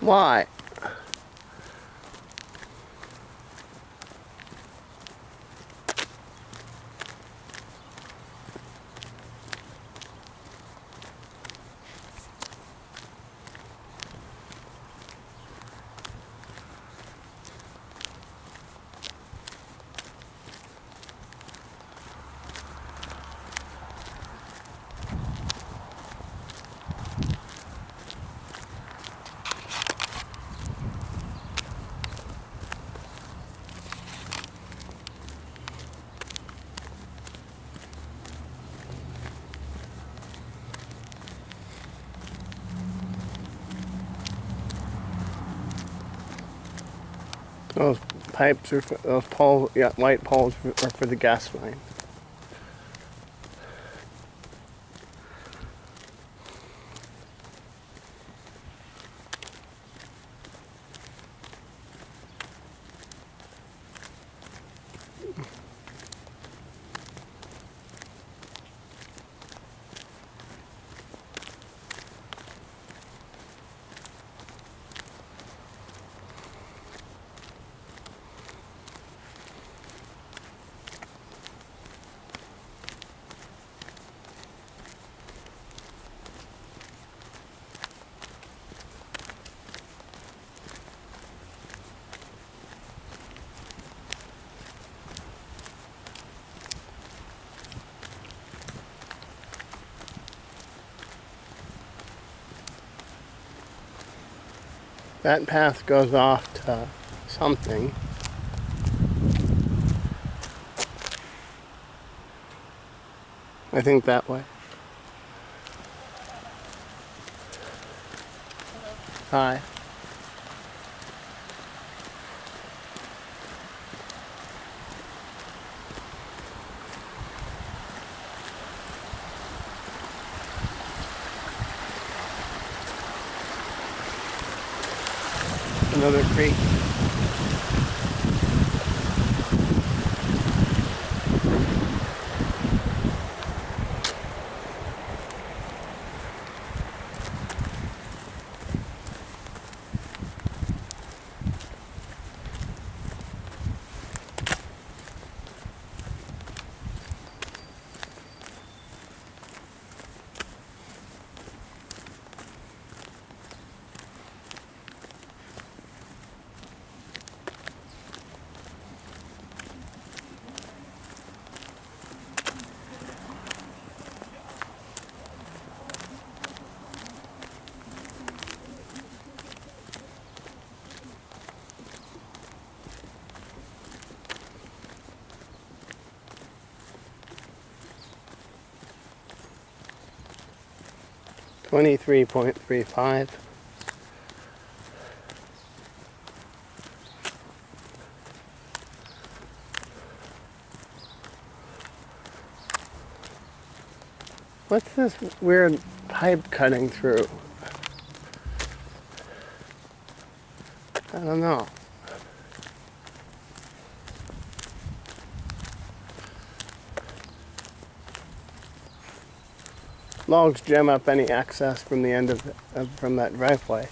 Why? Those pipes are for, those poles, yeah, white poles are for the gas line. That path goes off to something. I think that way. Hi. another creek. .35. What's this weird pipe cutting through? I don't know. Logs jam up any access from the end from that driveway.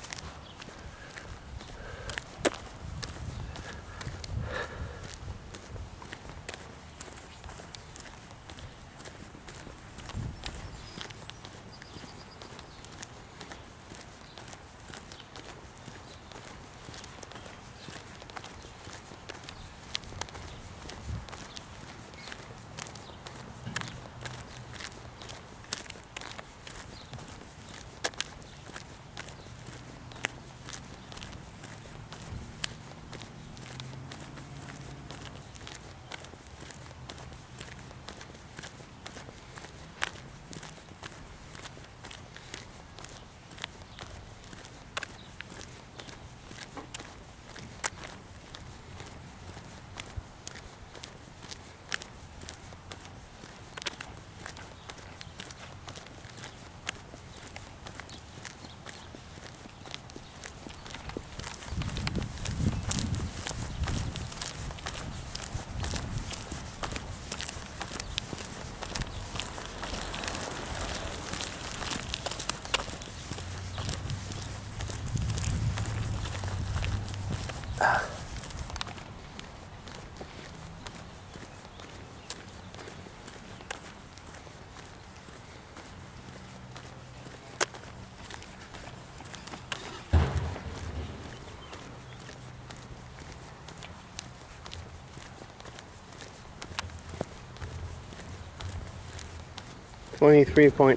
.45.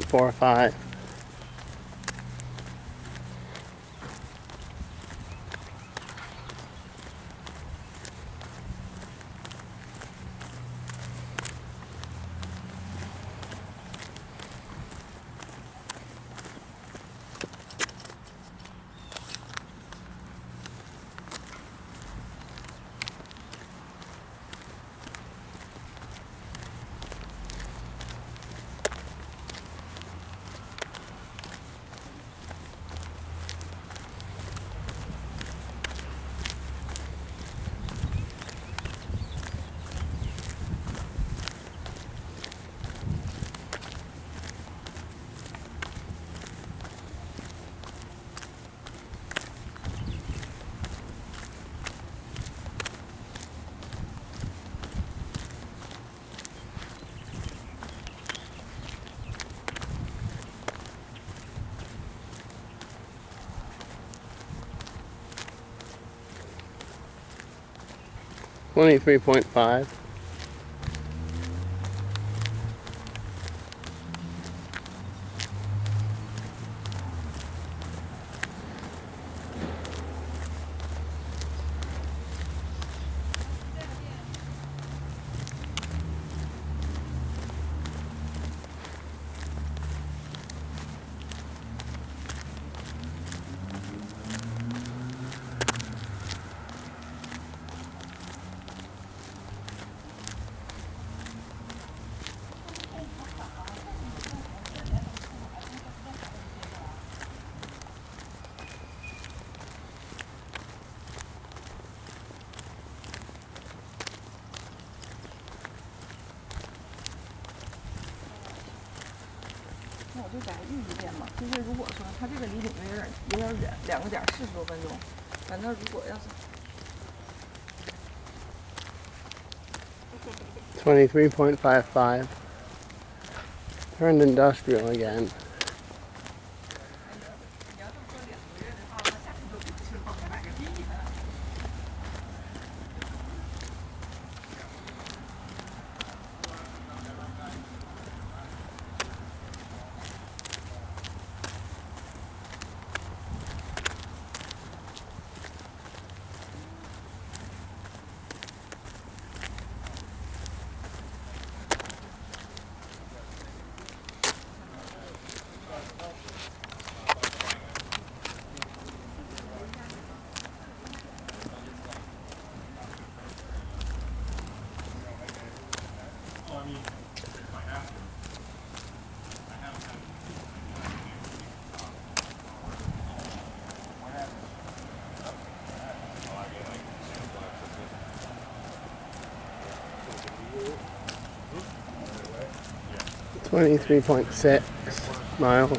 .5. 我就再预一遍嘛。就是如果说它这个离你们有点远，2个点40多分钟。反正如果要是 23.55. Turned industrial again. .6 miles.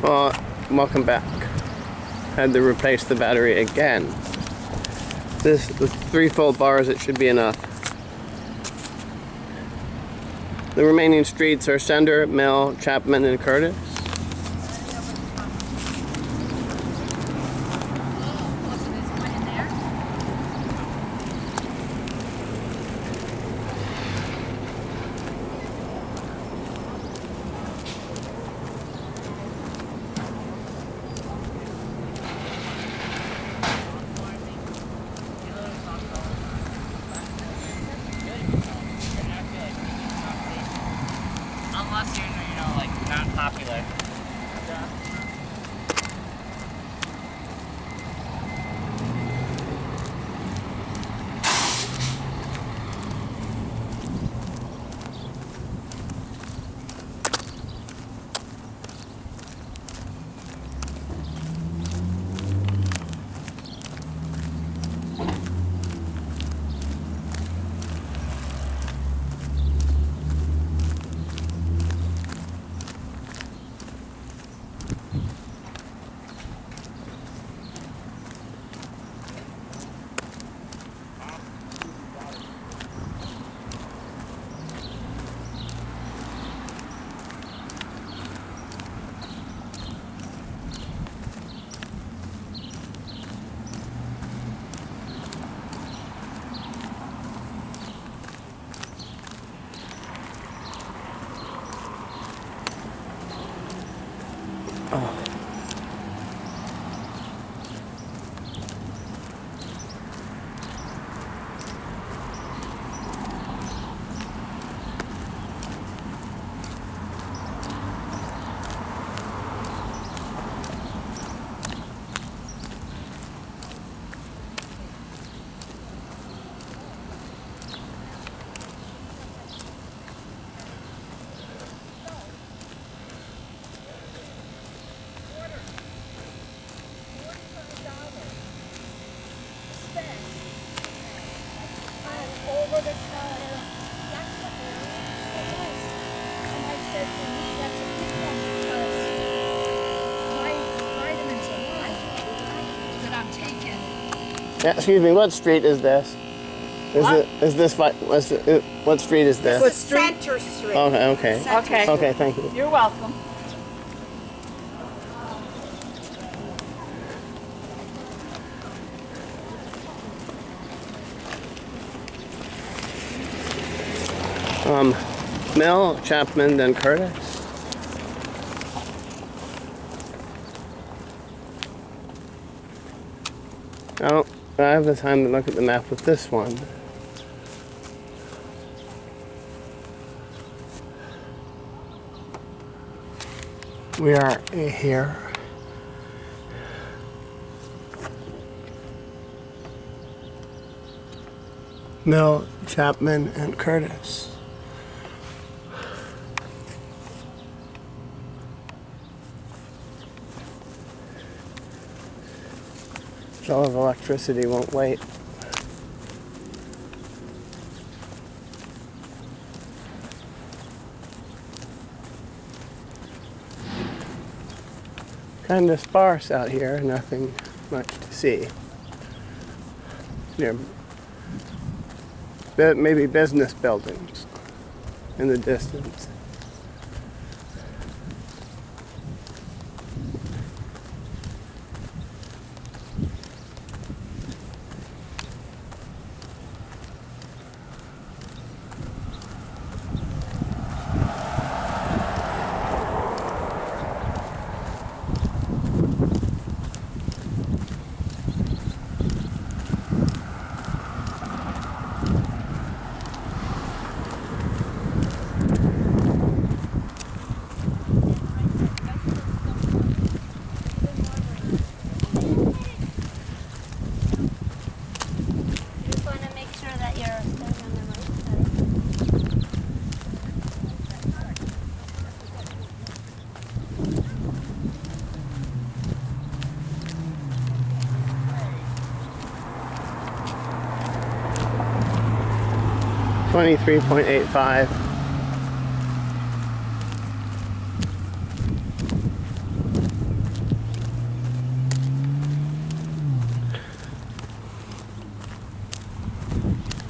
Well, welcome back. Had to replace the battery again. This, with 3 full bars, it should be enough. The remaining streets are Sender, Mill, Chapman, and Curtis. Unless you're, like, not popular. Over the counter. That's what it was. And I said to me, that's a good one because my vitamins are that I'm taking. Yeah, excuse me, what street is this? What street is this? What street? Center Street. Okay. Okay. Okay, thank you. You're welcome. Mill, Chapman, then Curtis. Oh, I have the time to look at the map with this one. We are here. Mill, Chapman, and Curtis. Flow of electricity won't wait. Kind of sparse out here, nothing much to see. Near maybe business buildings in the distance. Just want to make sure that you're staying on the right side. 23.85.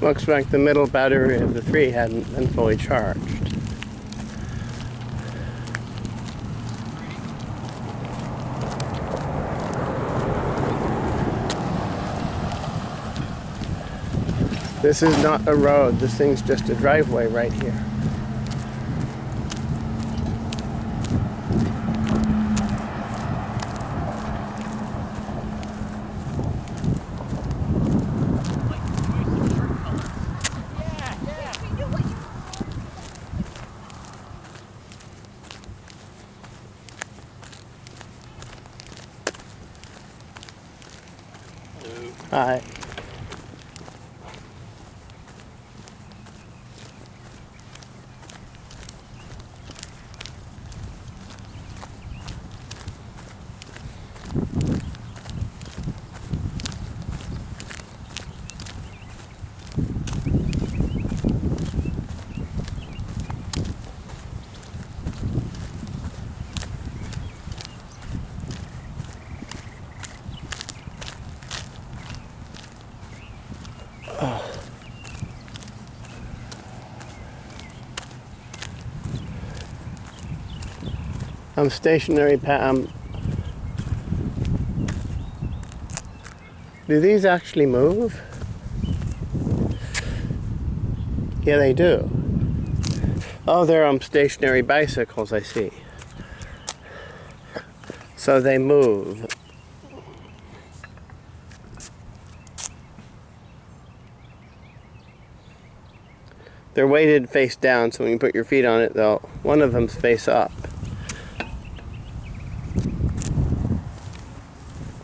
Looks like the middle battery of the 3 hadn't been fully charged. This is not a road, this thing's just a driveway right here. Hi. I'm stationary, do these actually move? Yeah, they do. Oh, they're stationary bicycles, I see. So they move. They're weighted face down, so when you put your feet on it, one of them's face up.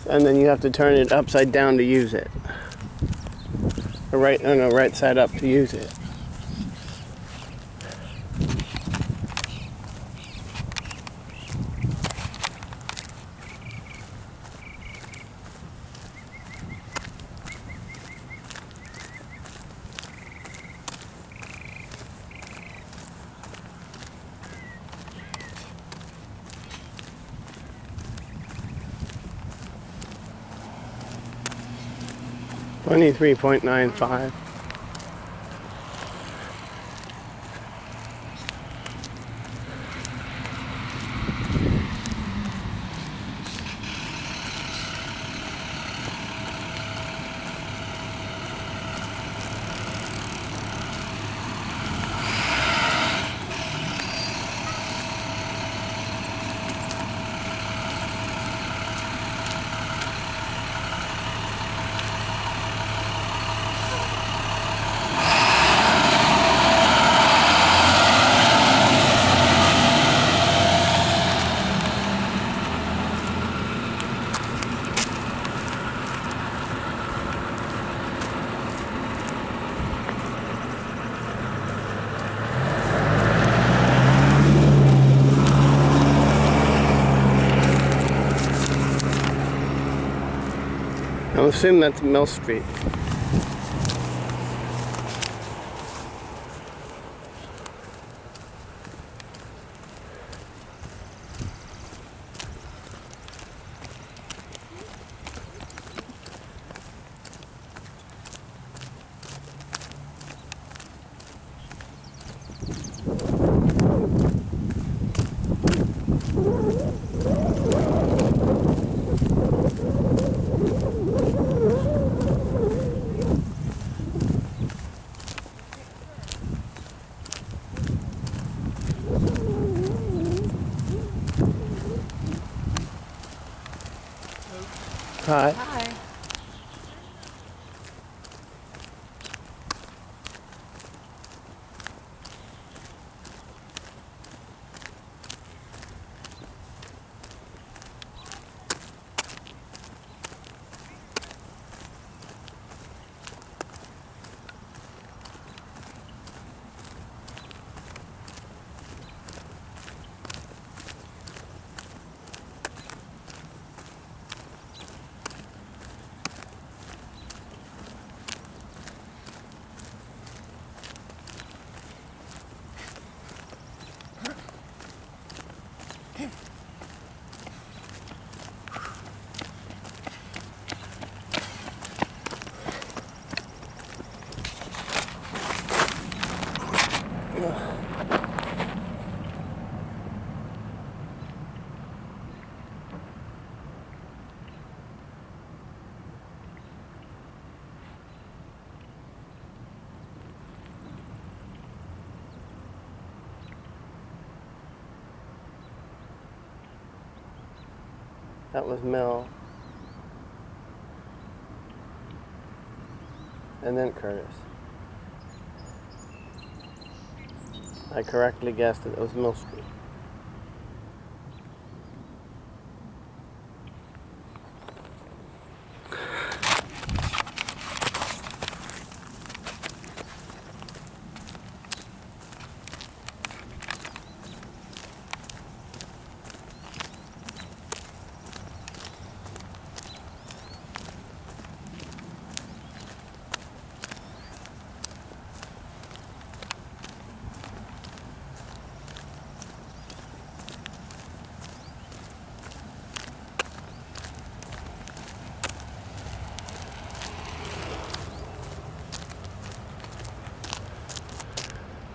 And then you have to turn it upside down to use it. Or right side up to use it. $23.95. I'll assume that's Mill Street. Hi. Hi. That was Mill. And then Curtis. I correctly guessed that it was Mill Street.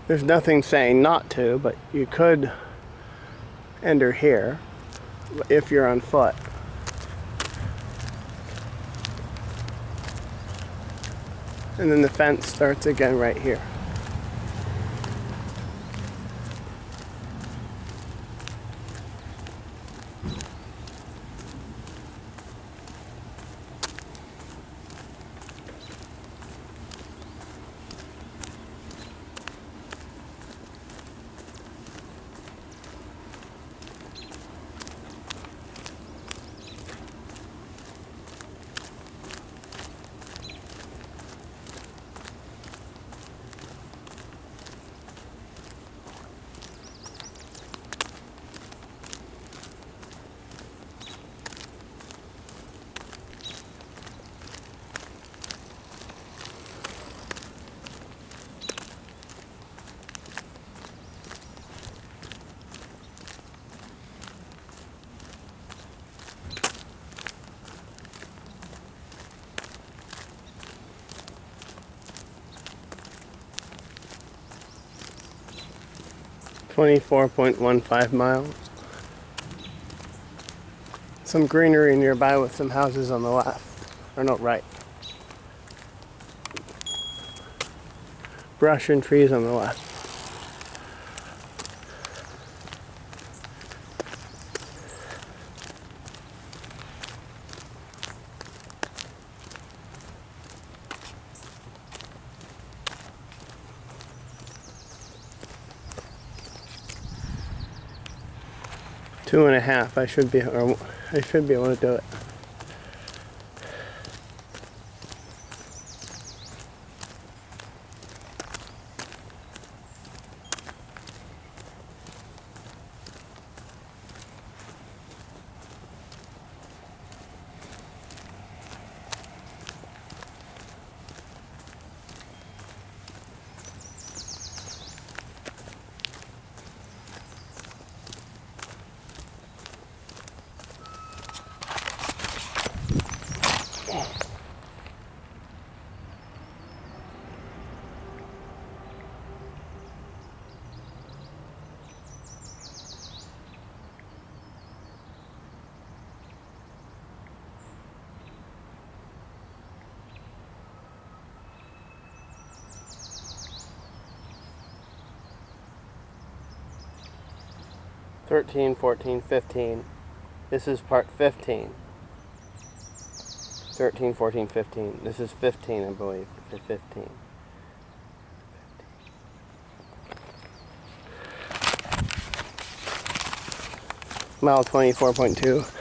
There's nothing saying not to, but you could enter here if you're on foot. And then the fence starts again right here. .15 miles. Some greenery nearby with some houses on the left. Or no, right. Brush and trees on the left. Two and a half. I should be able to do it. 13, 14, 15. This is part 15. 13, 14, 15. This is 15, I believe. 15. Mile 24.2.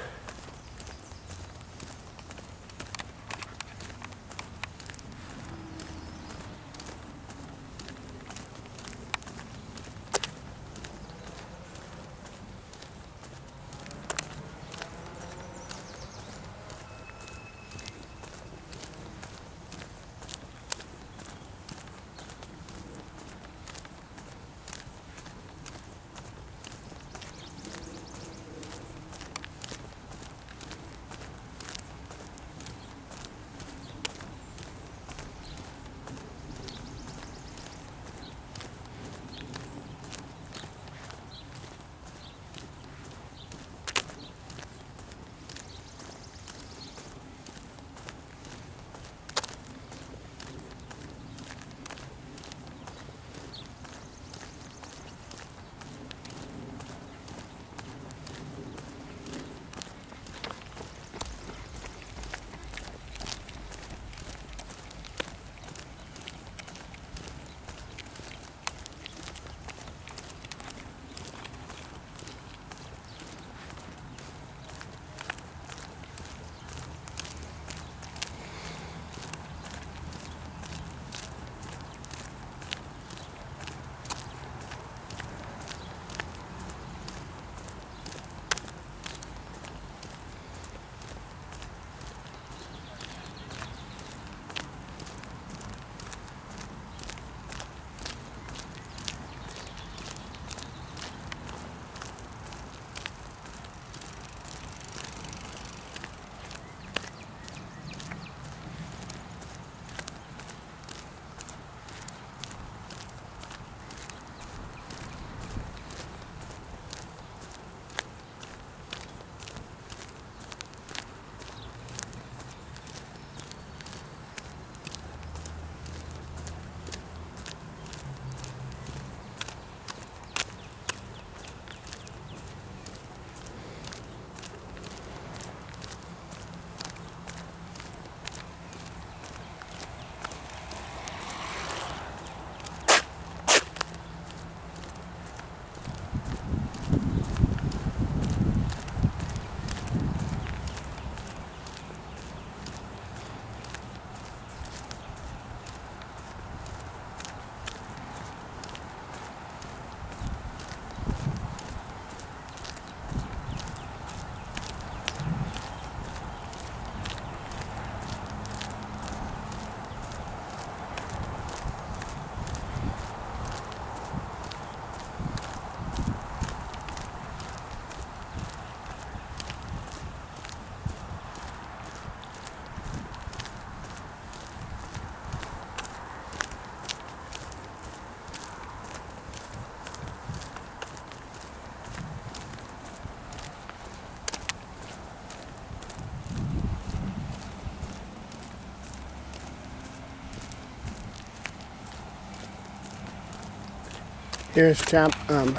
Here's Chapman.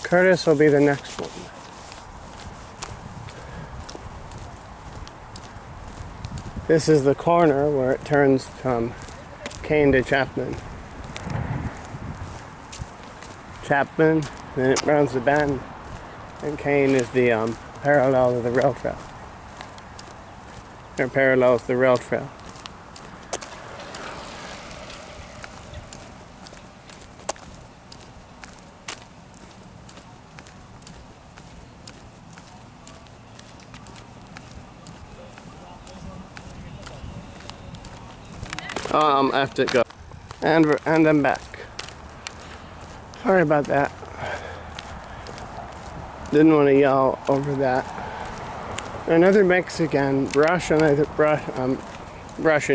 Curtis will be the next one. This is the corner where it turns from Kane to Chapman. Chapman, then it rounds the bend, and Kane is the parallel to the rail trail. Or parallels the rail trail. I have to go. And I'm back. Sorry about that. Didn't want to yell over that. Another mix again. Brush and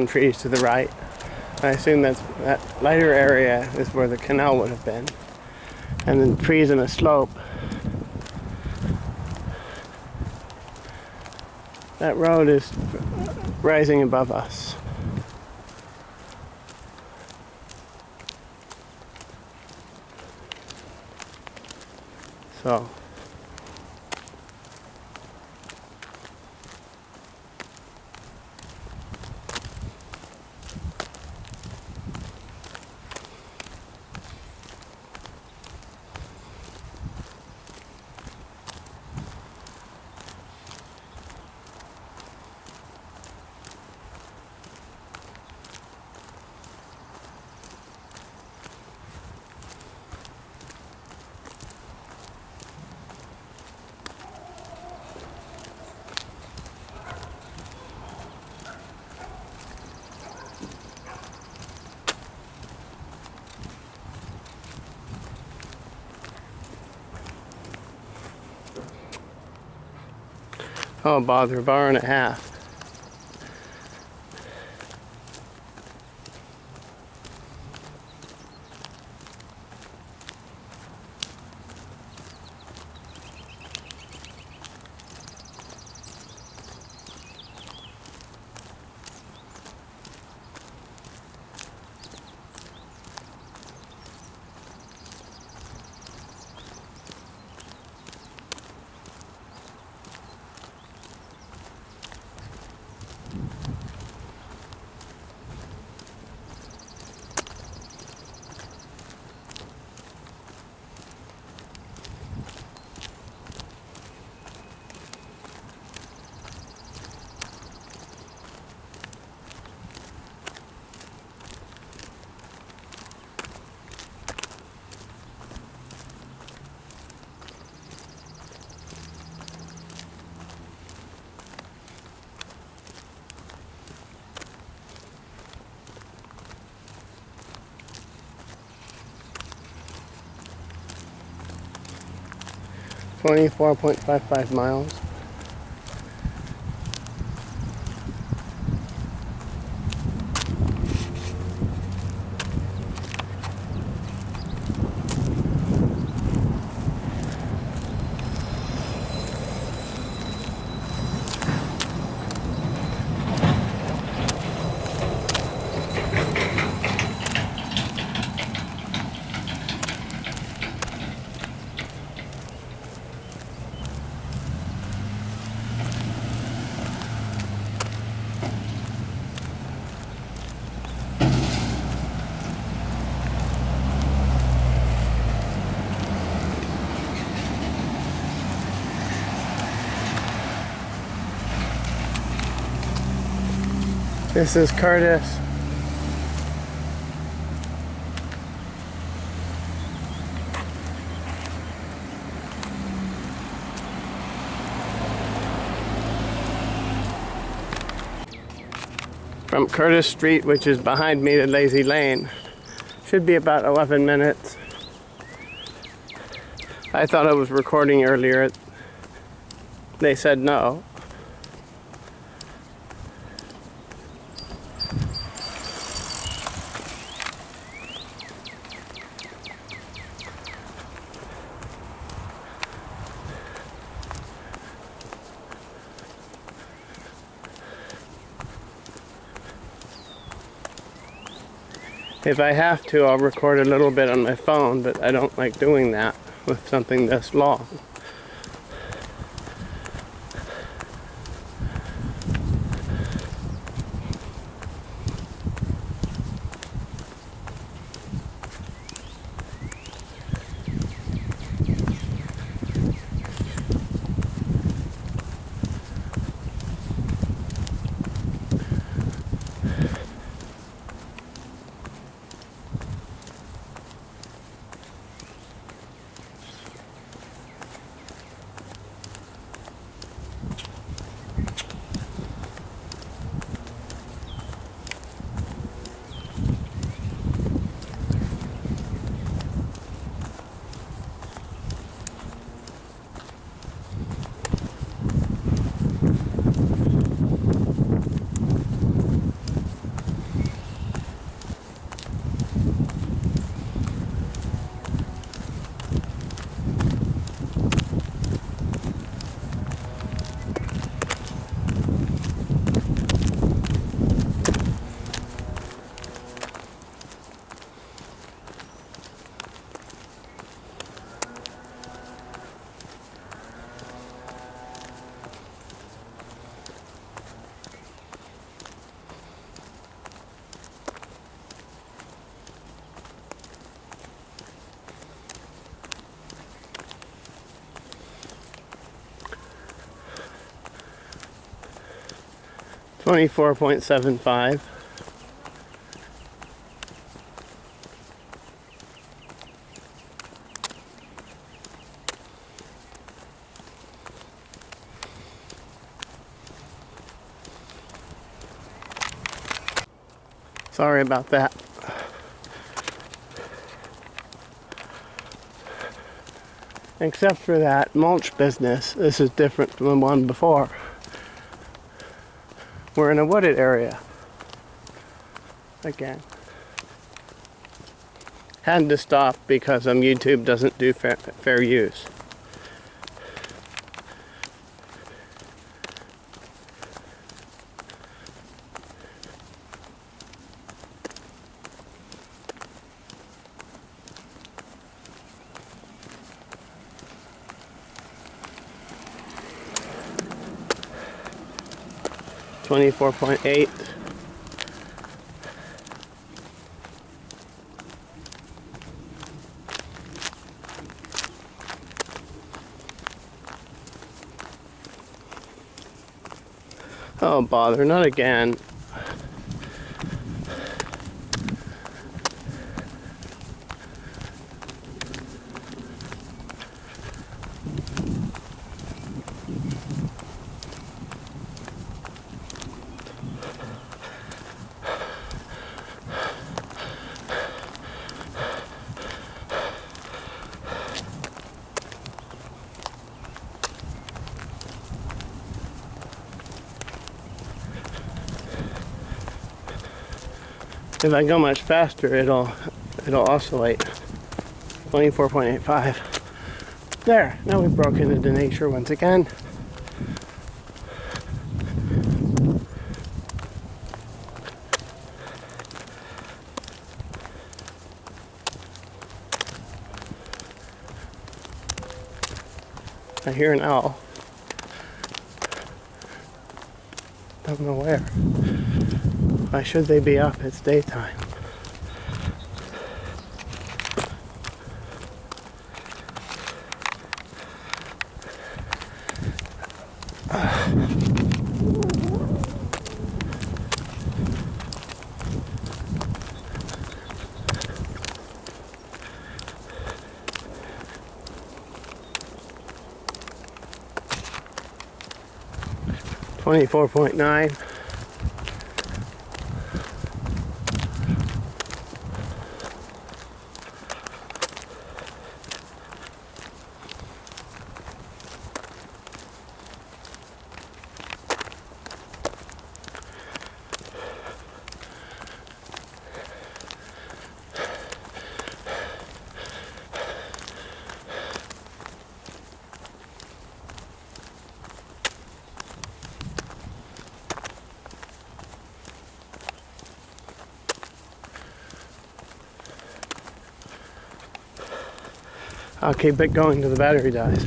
trees to the right. I assume that lighter area is where the canal would have been. And then trees in a slope. That road is rising above us. So, oh bother, bar and a half. $24.55 miles. This is Curtis. From Curtis Street, which is behind me, to Lazy Lane. Should be about 11 minutes. I thought I was recording earlier. They said no. If I have to, I'll record a little bit on my phone, but I don't like doing that with something this long. 24.75. Sorry about that. Except for that mulch business, this is different from the one before. We're in a wooded area. Again. Had to stop because YouTube doesn't do fair use. $24.8. Oh, bother, not again. If I go much faster, it'll oscillate. 24.85. There, now we've broken into nature once again. I hear an owl. Don't know where. Why should they be up? It's daytime. $24.9. I'll keep it going till the battery dies.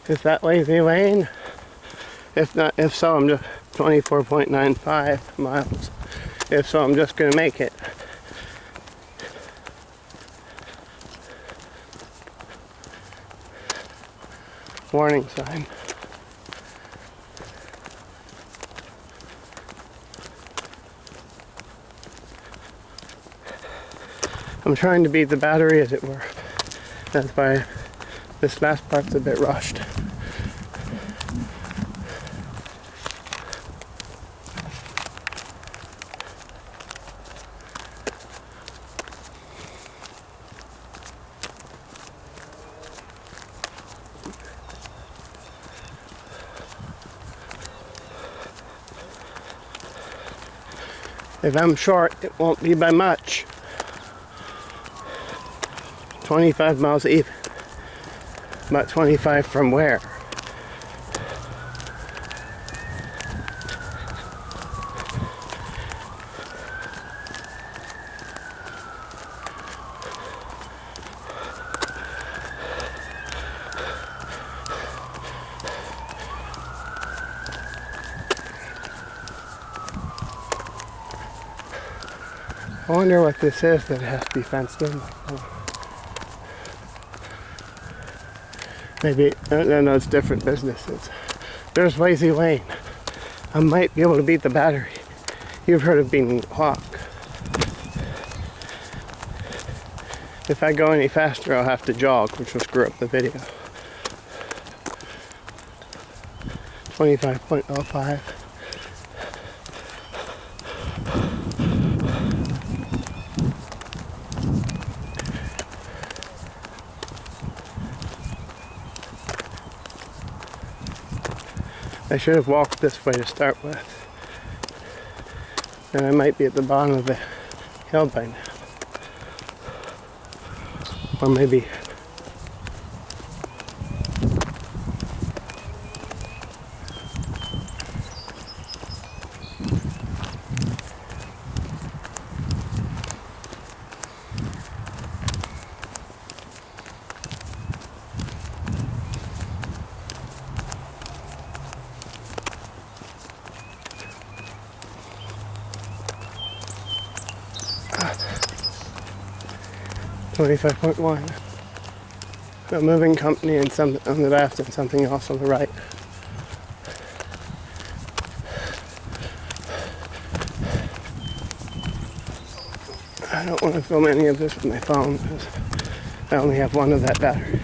Is that lazy lane? If not, if so, I'm just 24.95 miles. If so, I'm just gonna make it. Warning sign. I'm trying to beat the battery, as it were. That's why this last part's a bit rushed. If I'm short, it won't be by much. 25 miles even. About 25 from where? I wonder what this is that has to be fenced in. Maybe, no, it's different businesses. There's Lazy Lane. I might be able to beat the battery. You've heard of beating the clock. If I go any faster, I'll have to jog, which will screw up the video. 25.05. I should have walked this way to start with. And I might be at the bottom of the hill by now. Or maybe. $25.1. A moving company and some on the left and something else on the right. I don't want to film any of this with my phone because I only have one of that battery.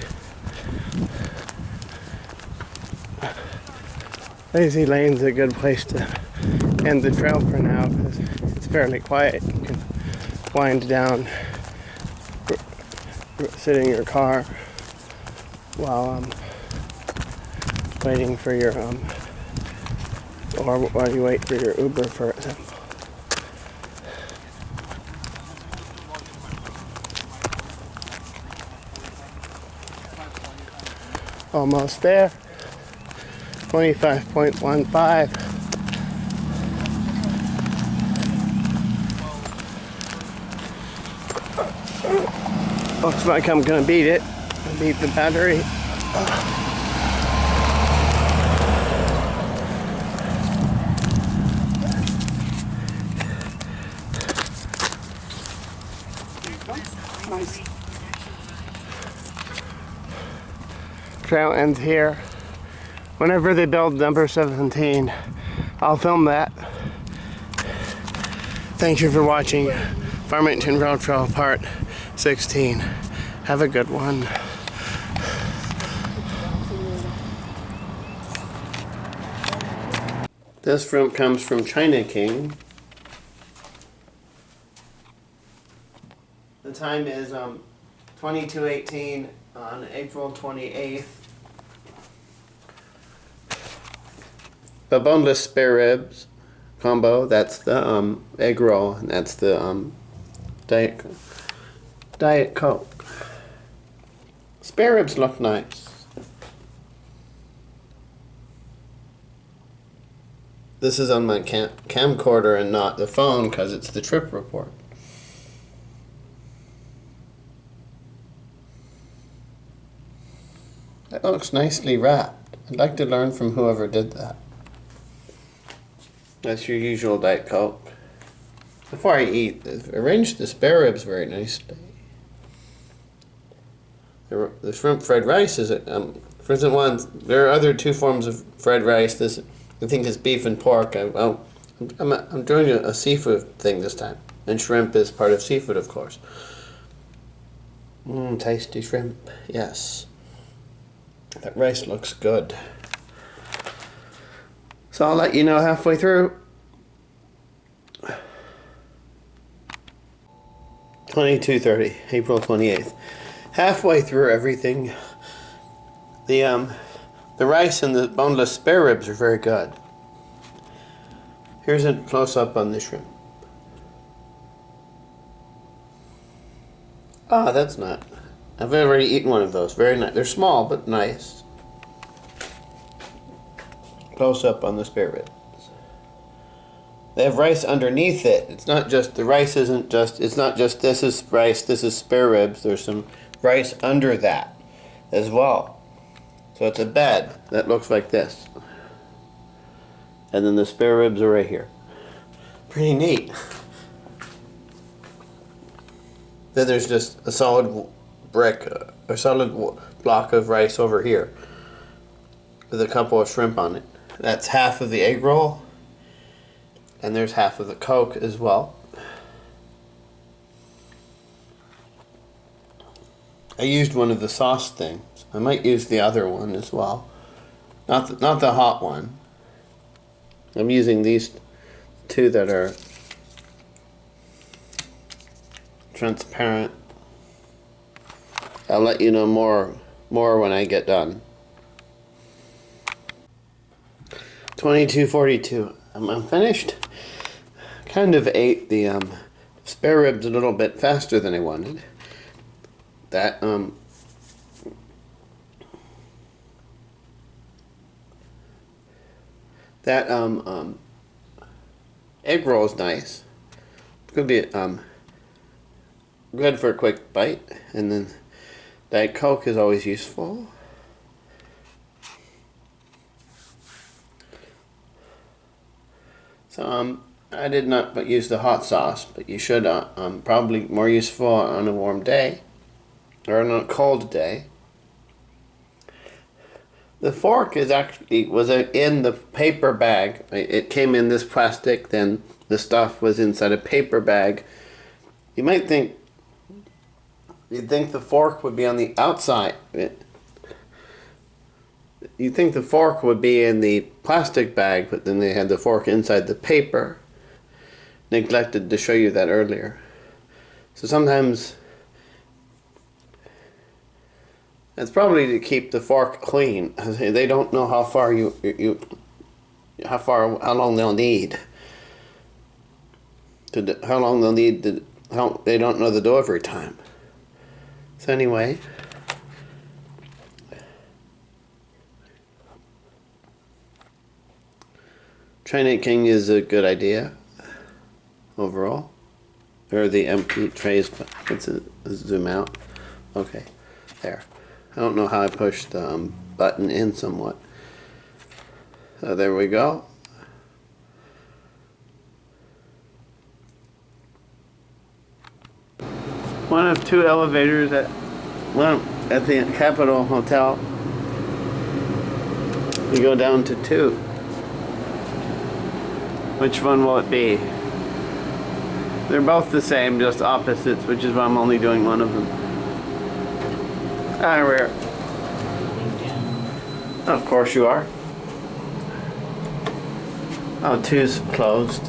Lazy Lane's a good place to end the trail for now because it's fairly quiet. You can wind down, sit in your car while waiting for your or while you wait for your Uber, for example. Almost there. 25.15. Looks like I'm gonna beat it. Beat the battery. Nice. Trail ends here. Whenever they build number 17, I'll film that. Thank you for watching Farmington Road Trail Part 16. Have a good one. This comes from China King. The time is 22:18 on April 28th. The boneless spare ribs combo, that's the egg roll, and that's the Diet Coke. Spare ribs look nice. This is on my camcorder and not the phone because it's the trip report. That looks nicely wrapped. I'd like to learn from whoever did that. That's your usual Diet Coke. Before I eat, arrange the spare ribs very nicely. The shrimp fried rice is, for instance, there are other two forms of fried rice. This, I think, is beef and pork. I'm doing a seafood thing this time, and shrimp is part of seafood, of course. Tasty shrimp, yes. That rice looks good. So I'll let you know halfway through. 22:30, April 28th. Halfway through everything. The rice and the boneless spare ribs are very good. Here's a close-up on the shrimp. Ah, that's not. I've already eaten one of those. Very nice. They're small, but nice. Close-up on the spare ribs. They have rice underneath it. It's not just, the rice isn't just, it's not just this is rice, this is spare ribs. There's some rice under that as well. So it's a bed that looks like this. And then the spare ribs are right here. Pretty neat. Then there's just a solid brick, a solid block of rice over here with a couple of shrimp on it. That's half of the egg roll, and there's half of the Coke as well. I used one of the sauce things. I might use the other one as well. Not the hot one. I'm using these two that are transparent. I'll let you know more when I get done. 22:42. I'm finished. Kind of ate the spare ribs a little bit faster than I wanted. That egg roll is nice. It's gonna be good for a quick bite, and then Diet Coke is always useful. So I did not use the hot sauce, but you should probably more useful on a warm day or on a cold day. The fork was in the paper bag. It came in this plastic, then the stuff was inside a paper bag. You'd think the fork would be on the outside. You'd think the fork would be in the plastic bag, but then they had the fork inside the paper. Neglected to show you that earlier. So sometimes it's probably to keep the fork clean. They don't know how far how long they'll need. How long they'll need they don't know the delivery time. So anyway, try making is a good idea overall. Or the empty trays. Let's zoom out. Okay, there. I don't know how I pushed the button in somewhat. So there we go. One of two elevators at the Capitol Hotel. We go down to two. Which one will it be? They're both the same, just opposites, which is why I'm only doing one of them. Where? Of course you are. Oh, two's closed.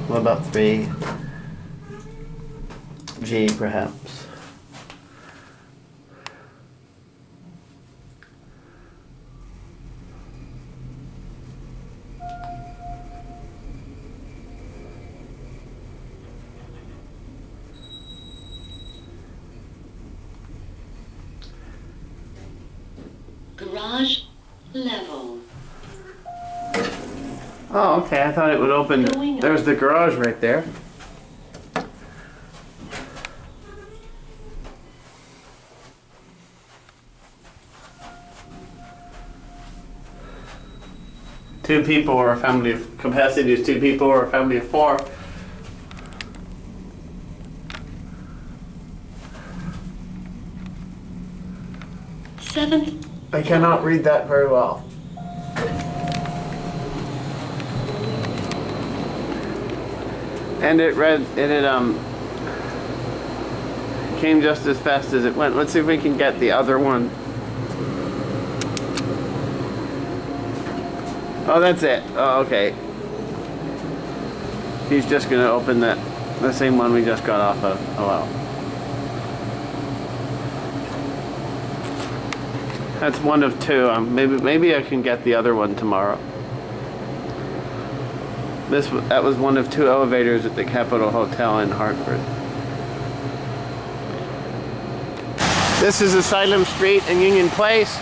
What about 3G perhaps? Garage level. Oh, okay. I thought it would open. There's the garage right there. Two people or a family of capacity is 2 people or a family of 4. Seventh. I cannot read that very well. And it came just as fast as it went. Let's see if we can get the other one. Oh, that's it. Oh, okay. He's just gonna open the same one we just got off of. Oh well. That's one of 2. Maybe I can get the other one tomorrow. That was one of 2 elevators at the Capitol Hotel in Hartford. This is Asylum Street and Union Place.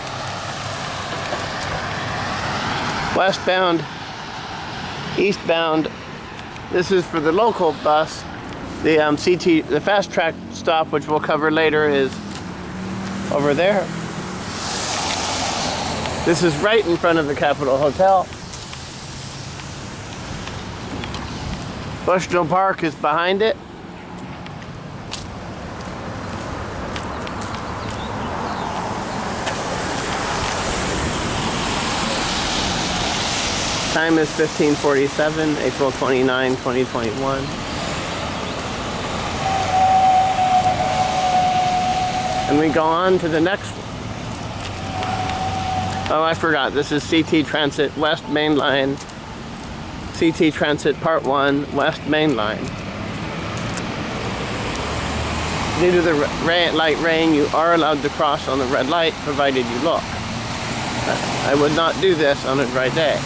Westbound, eastbound. This is for the local bus. The the fast track stop, which we'll cover later, is over there. This is right in front of the Capitol Hotel. Bushnell Park is behind it. Time is 15:47, April 29, 2021. And we go on to the next one. Oh, I forgot. This is CT Transit West Main Line. CT Transit Part 1, West Main Line. Due to the light rain, you are allowed to cross on the red light, provided you look. I would not do this on a dry day.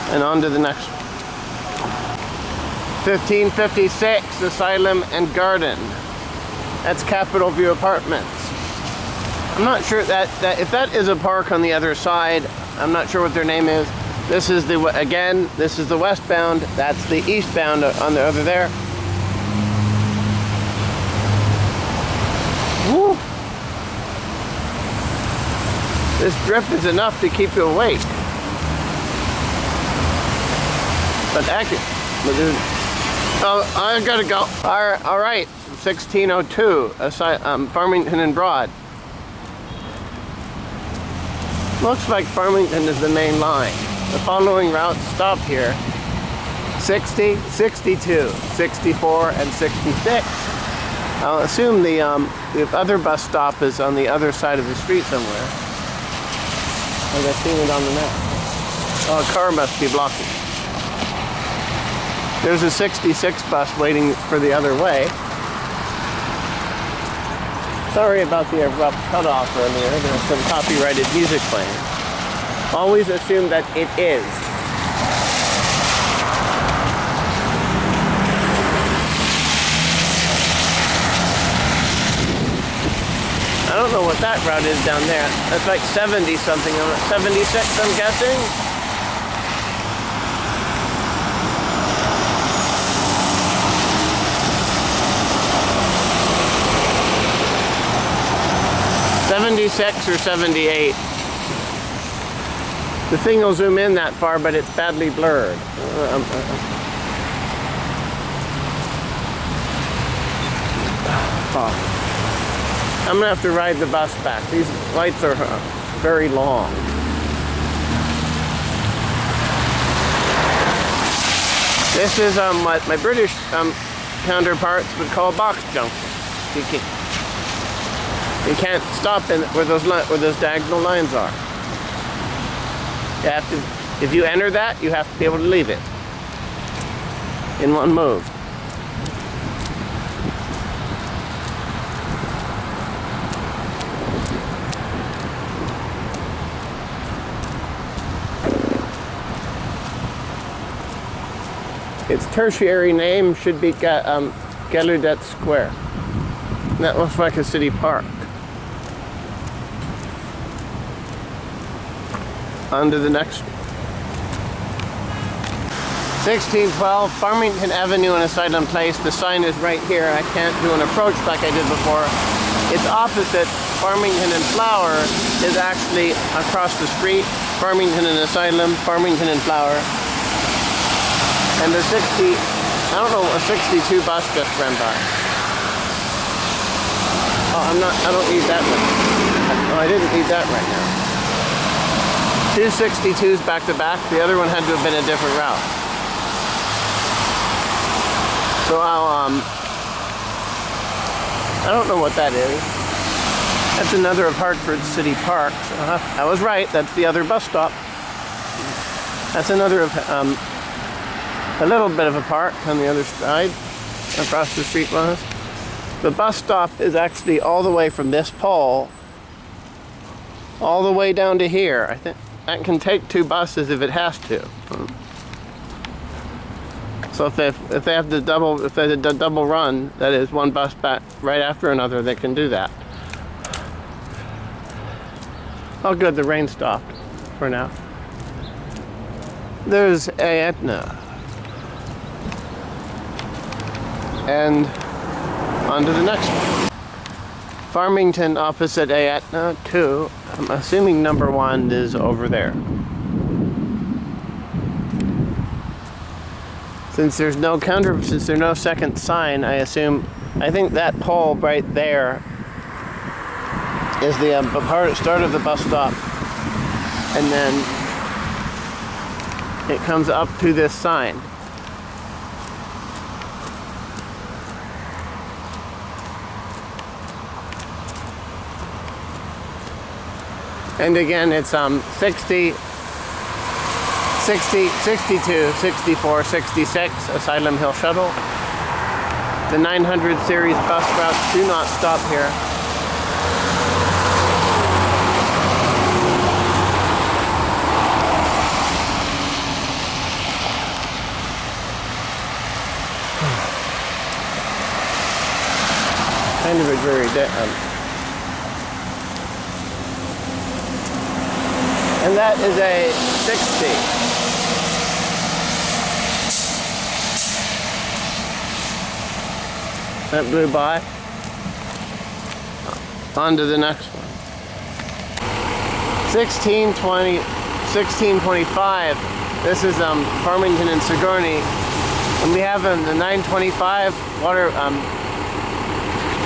And on to the next one. 1556 Asylum and Garden. That's Capitol View Apartments. I'm not sure that if that is a park on the other side, I'm not sure what their name is. This is the, again, this is the westbound, that's the eastbound on the over there. Woo! This drip is enough to keep you awake. But accurate. Oh, I gotta go. All right, 1602, Farmington and Broad. Looks like Farmington is the main line. The following routes stop here: 60, 62, 64, and 66. I'll assume the other bus stop is on the other side of the street somewhere. Like I've seen it on the map. Oh, a car must be blocking. There's a 66 bus waiting for the other way. Sorry about the abrupt cutoff earlier. There's some copyrighted music playing. Always assume that it is. I don't know what that route is down there. That's like 70 something. 76, I'm guessing. '76 or 78. The thing will zoom in that far, but it's badly blurred. I'm gonna have to ride the bus back. These lights are very long. This is what my British counterparts would call box junction. You can't stop in where those diagonal lines are. You have to, if you enter that, you have to be able to leave it in one move. Its tertiary name should be Gallaudet Square. And that looks like a city park. On to the next one. 1612 Farmington Avenue and Asylum Place. The sign is right here. I can't do an approach like I did before. It's opposite. Farmington and Flower is actually across the street. Farmington and Asylum, Farmington and Flower. And the 60, I don't know, a 62 bus just ran by. Oh, I don't need that one. No, I didn't need that right now. Two 62s back to back. The other one had to have been a different route. So I don't know what that is. That's another of Hartford City Parks. I was right. That's the other bus stop. That's another of a little bit of a park on the other side, across the street was. The bus stop is actually all the way from this pole all the way down to here. I think that can take two buses if it has to. So if they have the double run, that is one bus back right after another, they can do that. Oh good, the rain stopped for now. There's Aetna. And on to the next one. Farmington opposite Aetna 2. I'm assuming number 1 is over there. Since there's no second sign, I assume I think that pole right there is the start of the bus stop, and then it comes up to this sign. And again, it's 60, 60, 62, 64, 66 Asylum Hill Shuttle. The 900 series bus routes do not stop here. Kind of a dreary day. And that is a 60. That blew by. On to the next one. 1620, 1625. This is Farmington and Sigourney. And we have the 925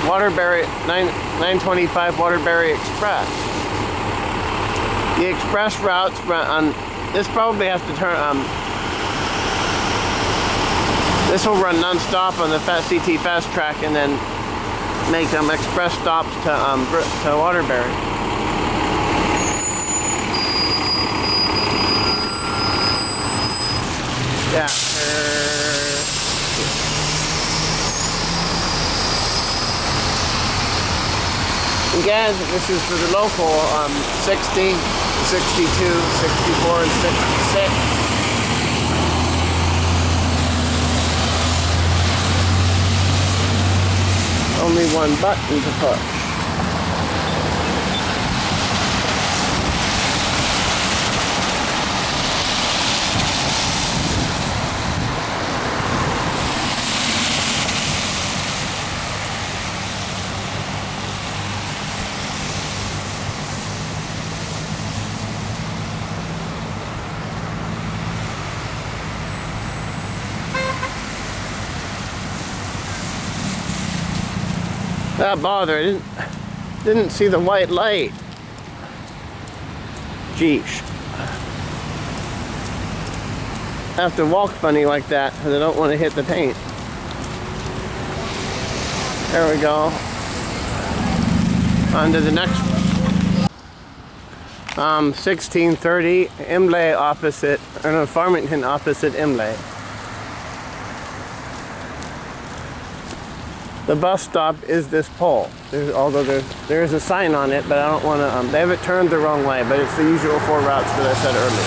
Waterbury 925 Waterbury Express. The express routes run on. This probably has to turn. This will run non-stop on the CT Fast Track, and then make express stops to Waterbury. Yeah. Again, this is for the local 60, 62, 64, and 66. Only one button to push. That bother, I didn't see the white light. Geesh. I have to walk funny like that because I don't want to hit the paint. There we go. On to the next one. 1630, Imlay opposite, or no, Farmington opposite Imlay. The bus stop is this pole. Although there is a sign on it, but I don't want to. They have it turned the wrong way, but it's the usual 4 routes that I said earlier.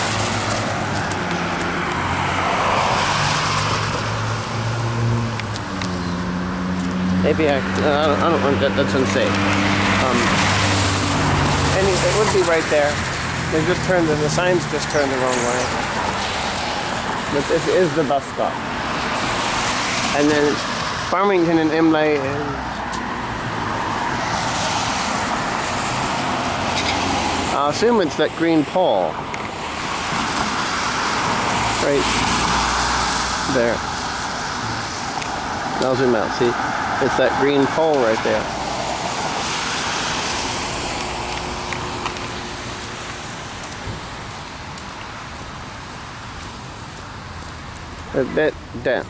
Maybe I don't want that. That's unsafe. And it would be right there. They just turned the signs just turned the wrong way. But this is the bus stop, and then Farmington and Imlay is I'll assume it's that green pole right there. I'll zoom out, see? It's that green pole right there. A bit down.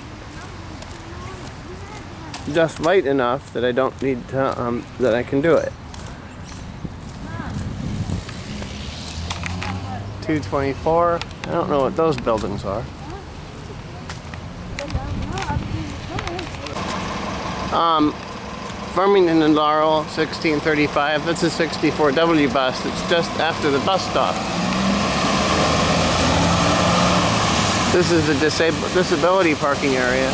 Just light enough that I don't need to, that I can do it. 224. I don't know what those buildings are. Farmington and Laurel, 1635. That's a 64W bus. It's just after the bus stop. This is the disability parking area.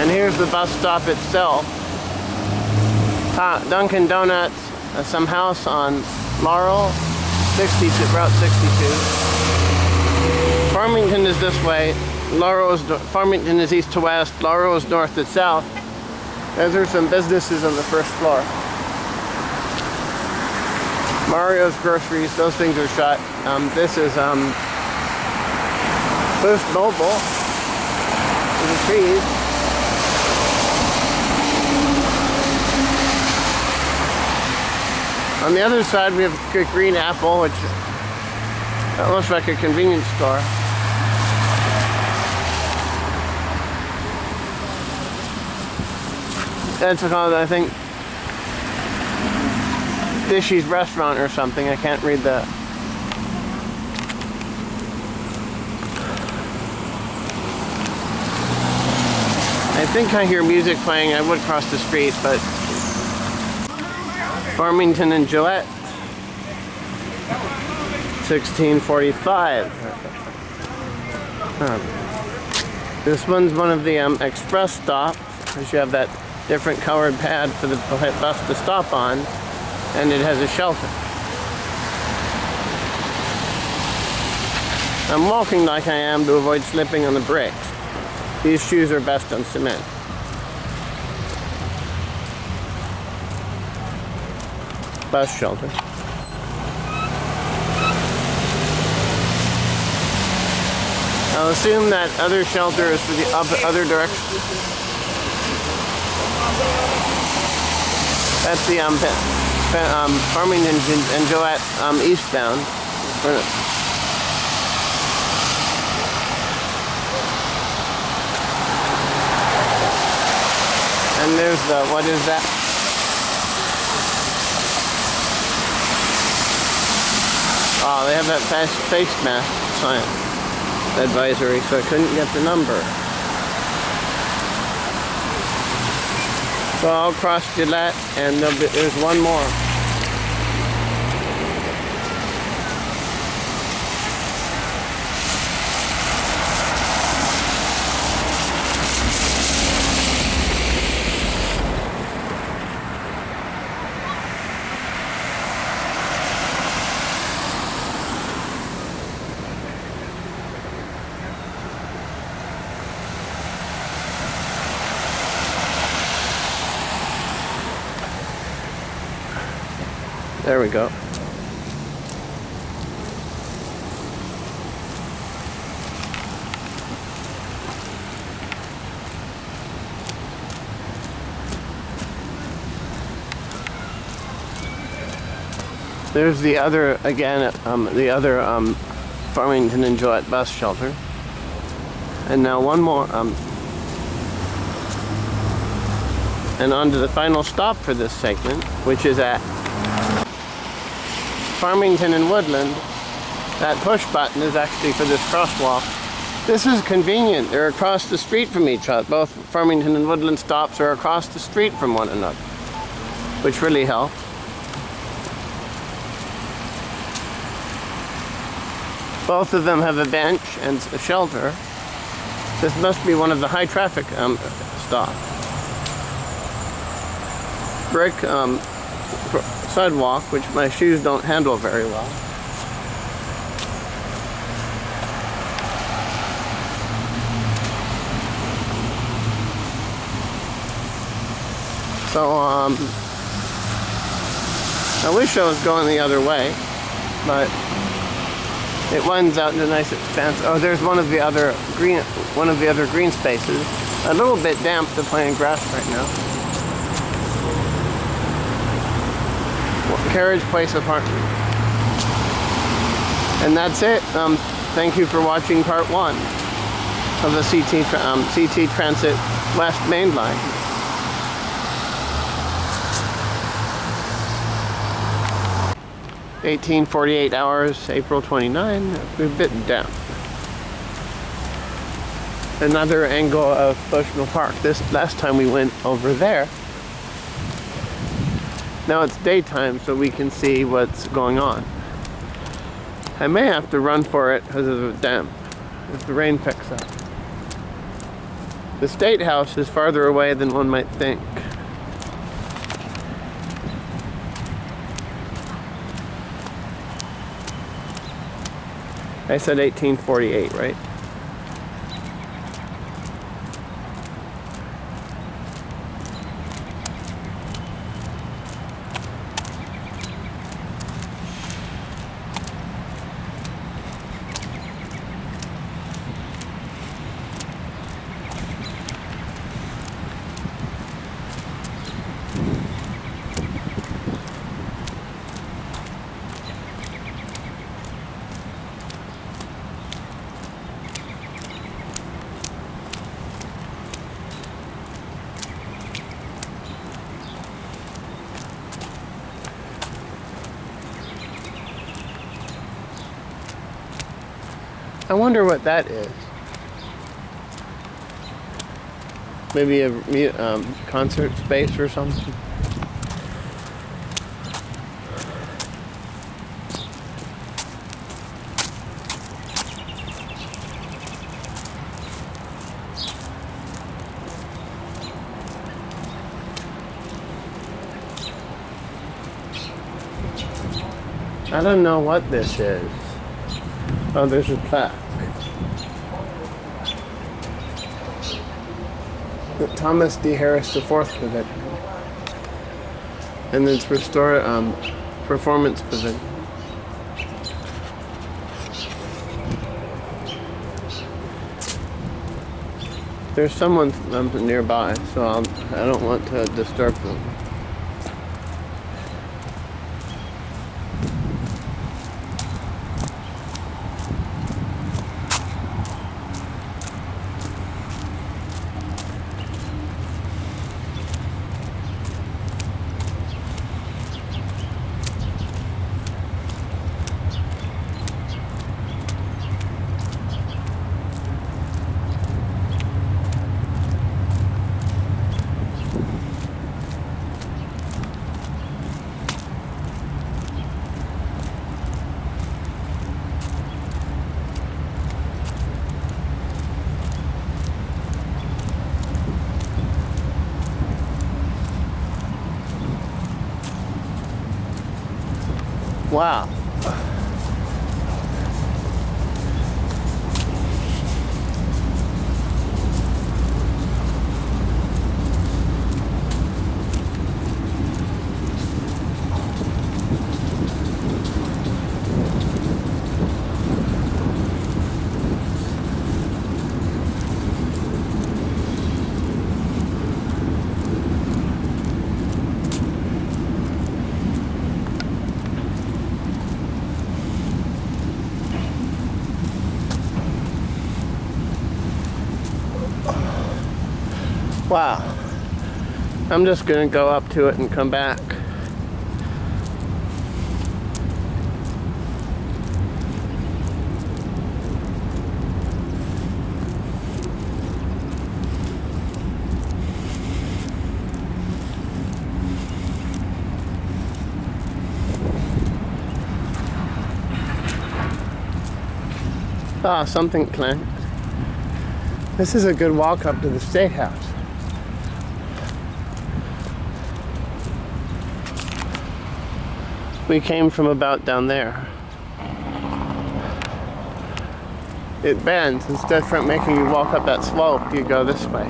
And here's the bus stop itself. Dunkin' Donuts, some house on Laurel, Route 62. Farmington is this way. Farmington is east to west. Laurel is north to south. Those are some businesses on the first floor. Mario's Groceries, those things are shut. This is Boost Mobile for the trees. On the other side we have a Green Apple, which looks like a convenience store. That's called, I think, Dishy's Restaurant or something. I can't read that. I think I hear music playing. I would cross the street, but Farmington and Gillette, 1645. This one's one of the express stops, because you have that different colored pad for the bus to stop on, and it has a shelter. I'm walking like I am to avoid slipping on the brakes. These shoes are best on cement. Bus shelter. I'll assume that other shelter is for the other direction. That's the Farmington and Gillette eastbound. And there's the, what is that? Oh, they have that face mask sign advisory, so I couldn't get the number. So I'll cross Gillette, and there's one more. There we go. There's the other, again, the other Farmington and Gillette bus shelter. And now one more, and on to the final stop for this segment, which is at Farmington and Woodland. That push button is actually for this crosswalk. This is convenient. They're across the street from each other. Both Farmington and Woodland stops are across the street from one another, which really helps. Both of them have a bench and a shelter. This must be one of the high traffic stops. Brick sidewalk, which my shoes don't handle very well. So I wish I was going the other way, but it winds out into a nice expanse. Oh, there's one of the other green spaces. A little bit damp to play in grass right now. Carriage Place apartment. And that's it. Thank you for watching part 1 of the CT Transit West Main Line. (1848 hours, April 29. We're a bit down. Another angle of Bushnell Park. This last time we went over there. Now it's daytime, so we can see what's going on. I may have to run for it because of the damp, if the rain picks up. The State House is farther away than one might think. I said 1848, right? I wonder what that is. Maybe a concert space or something. I don't know what this is. Oh, there's a plaque. The Thomas D. Harris IV Pavilion. And it's Performance Pavilion. There's someone nearby, so I don't want to disturb them. Wow. Wow. I'm just gonna go up to it and come back. Ah, something clanked. This is a good walk up to the State House. We came from about down there. It bends. Instead of making you walk up that slope, you go this way.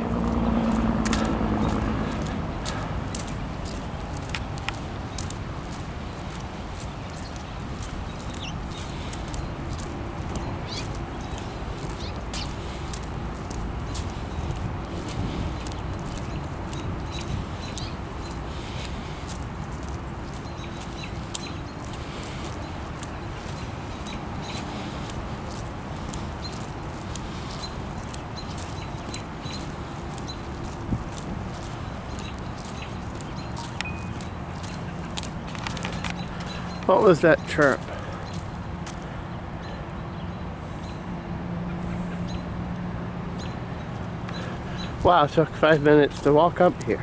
What was that chirp? Wow, it took 5 minutes to walk up here.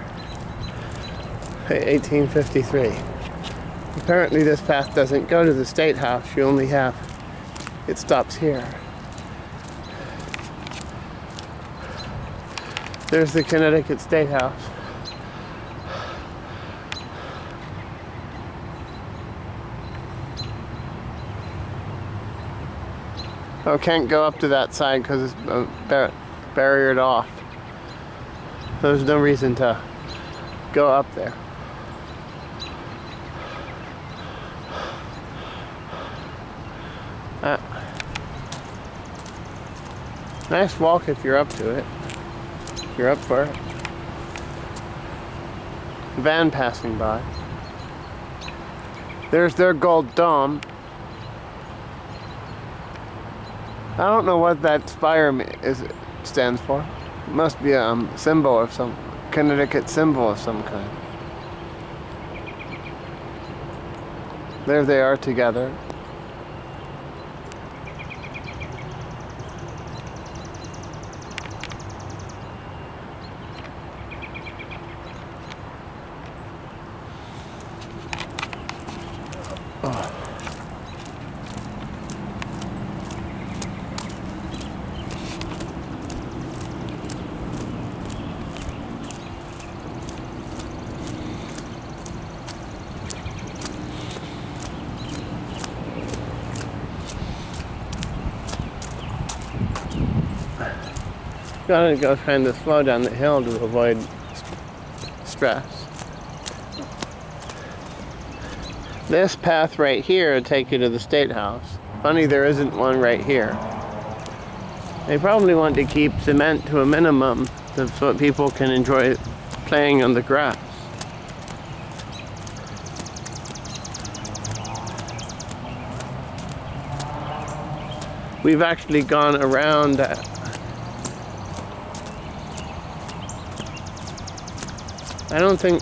1853. Apparently this path doesn't go to the State House. You only have, it stops here. There's the Connecticut State House. Oh, can't go up to that side because it's barriered off. There's no reason to go up there. Nice walk if you're up to it. If you're up for it. Van passing by. There's their gold dome. I don't know what that spire stands for. It must be a symbol of some Connecticut symbol of some kind. There they are together. Gotta go kind of slow down the hill to avoid stress. This path right here would take you to the State House. Funny there isn't one right here. They probably want to keep cement to a minimum so that people can enjoy playing on the grass. We've actually gone around that. I don't think,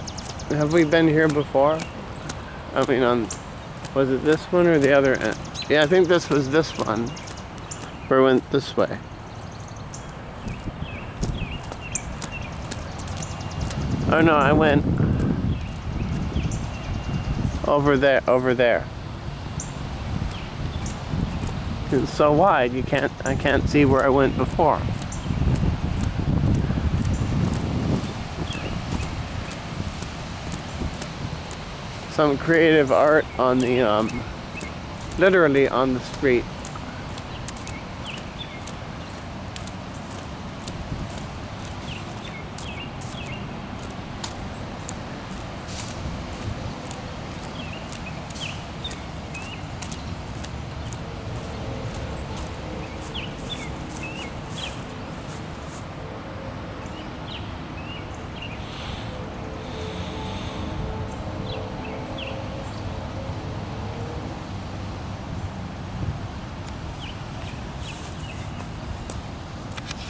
have we been here before? I mean, was it this one or the other end? Yeah, I think this was this one, where we went this way. Oh no, I went over there. It's so wide, I can't see where I went before. Some creative art on the, literally on the street.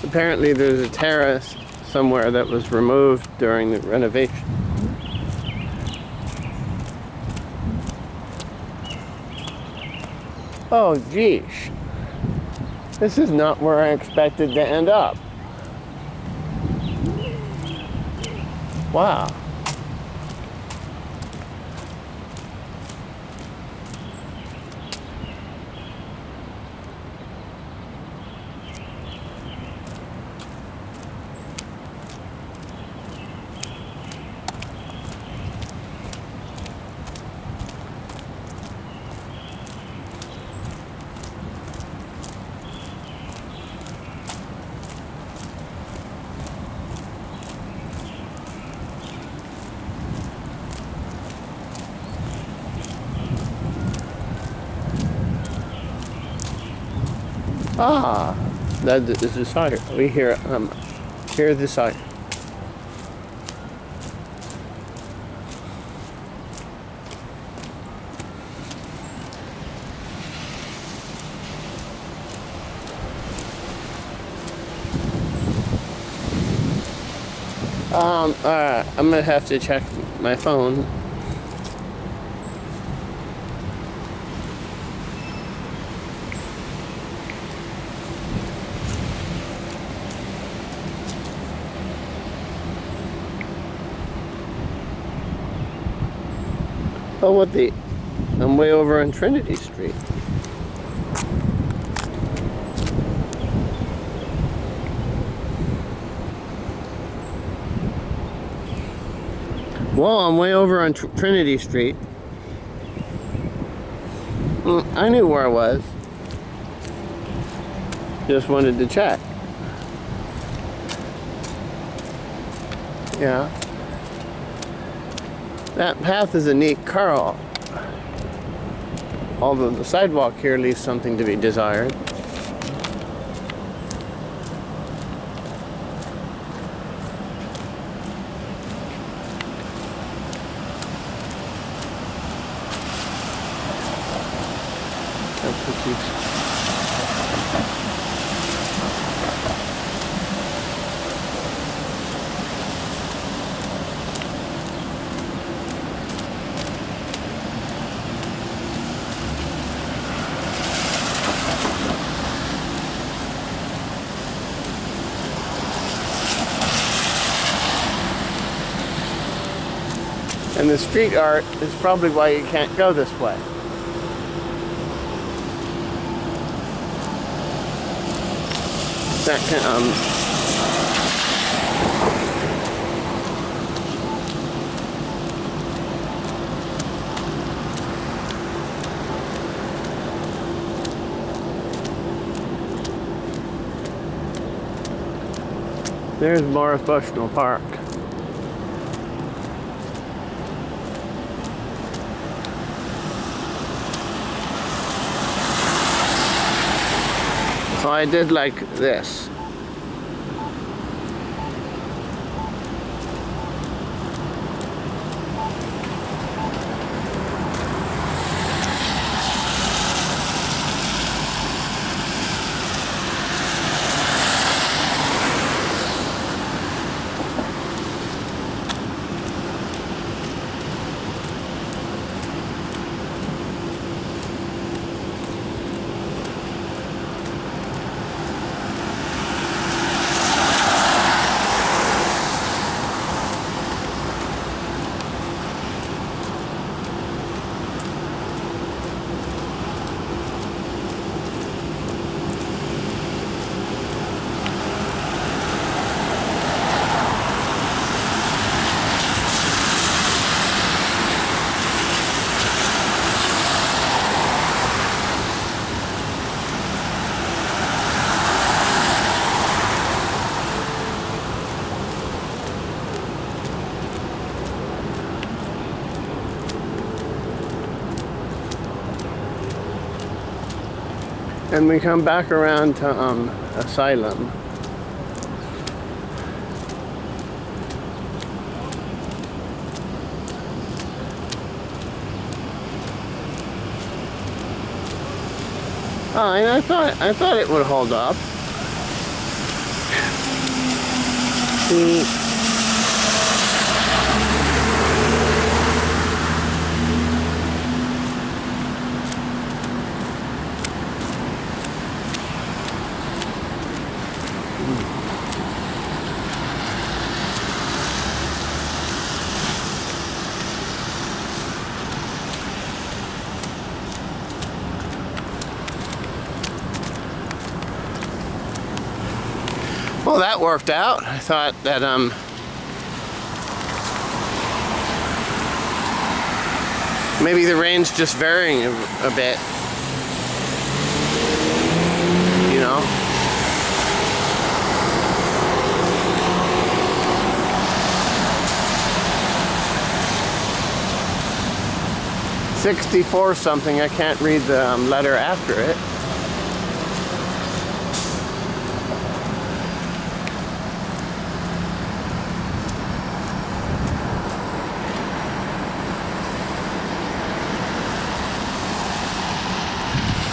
Apparently there's a terrace somewhere that was removed during the renovation. Oh, geesh. This is not where I expected to end up. Wow. Ah, that is the cider. We hear the cider. Alright, I'm gonna have to check my phone. Oh, what the? I'm way over on Trinity Street. Well, I'm way over on Trinity Street. I knew where I was. Just wanted to check. Yeah. That path is a neat curl. Although the sidewalk here leaves something to be desired. That's what you... And the street art is probably why you can't go this way. That can, There's Morris Bushnell Park. So I did like this. And we come back around to Asylum. Oh, and I thought it would hold up. Well, that worked out. I thought that maybe the rain's just varying a bit. You know? $64 something. I can't read the letter after it.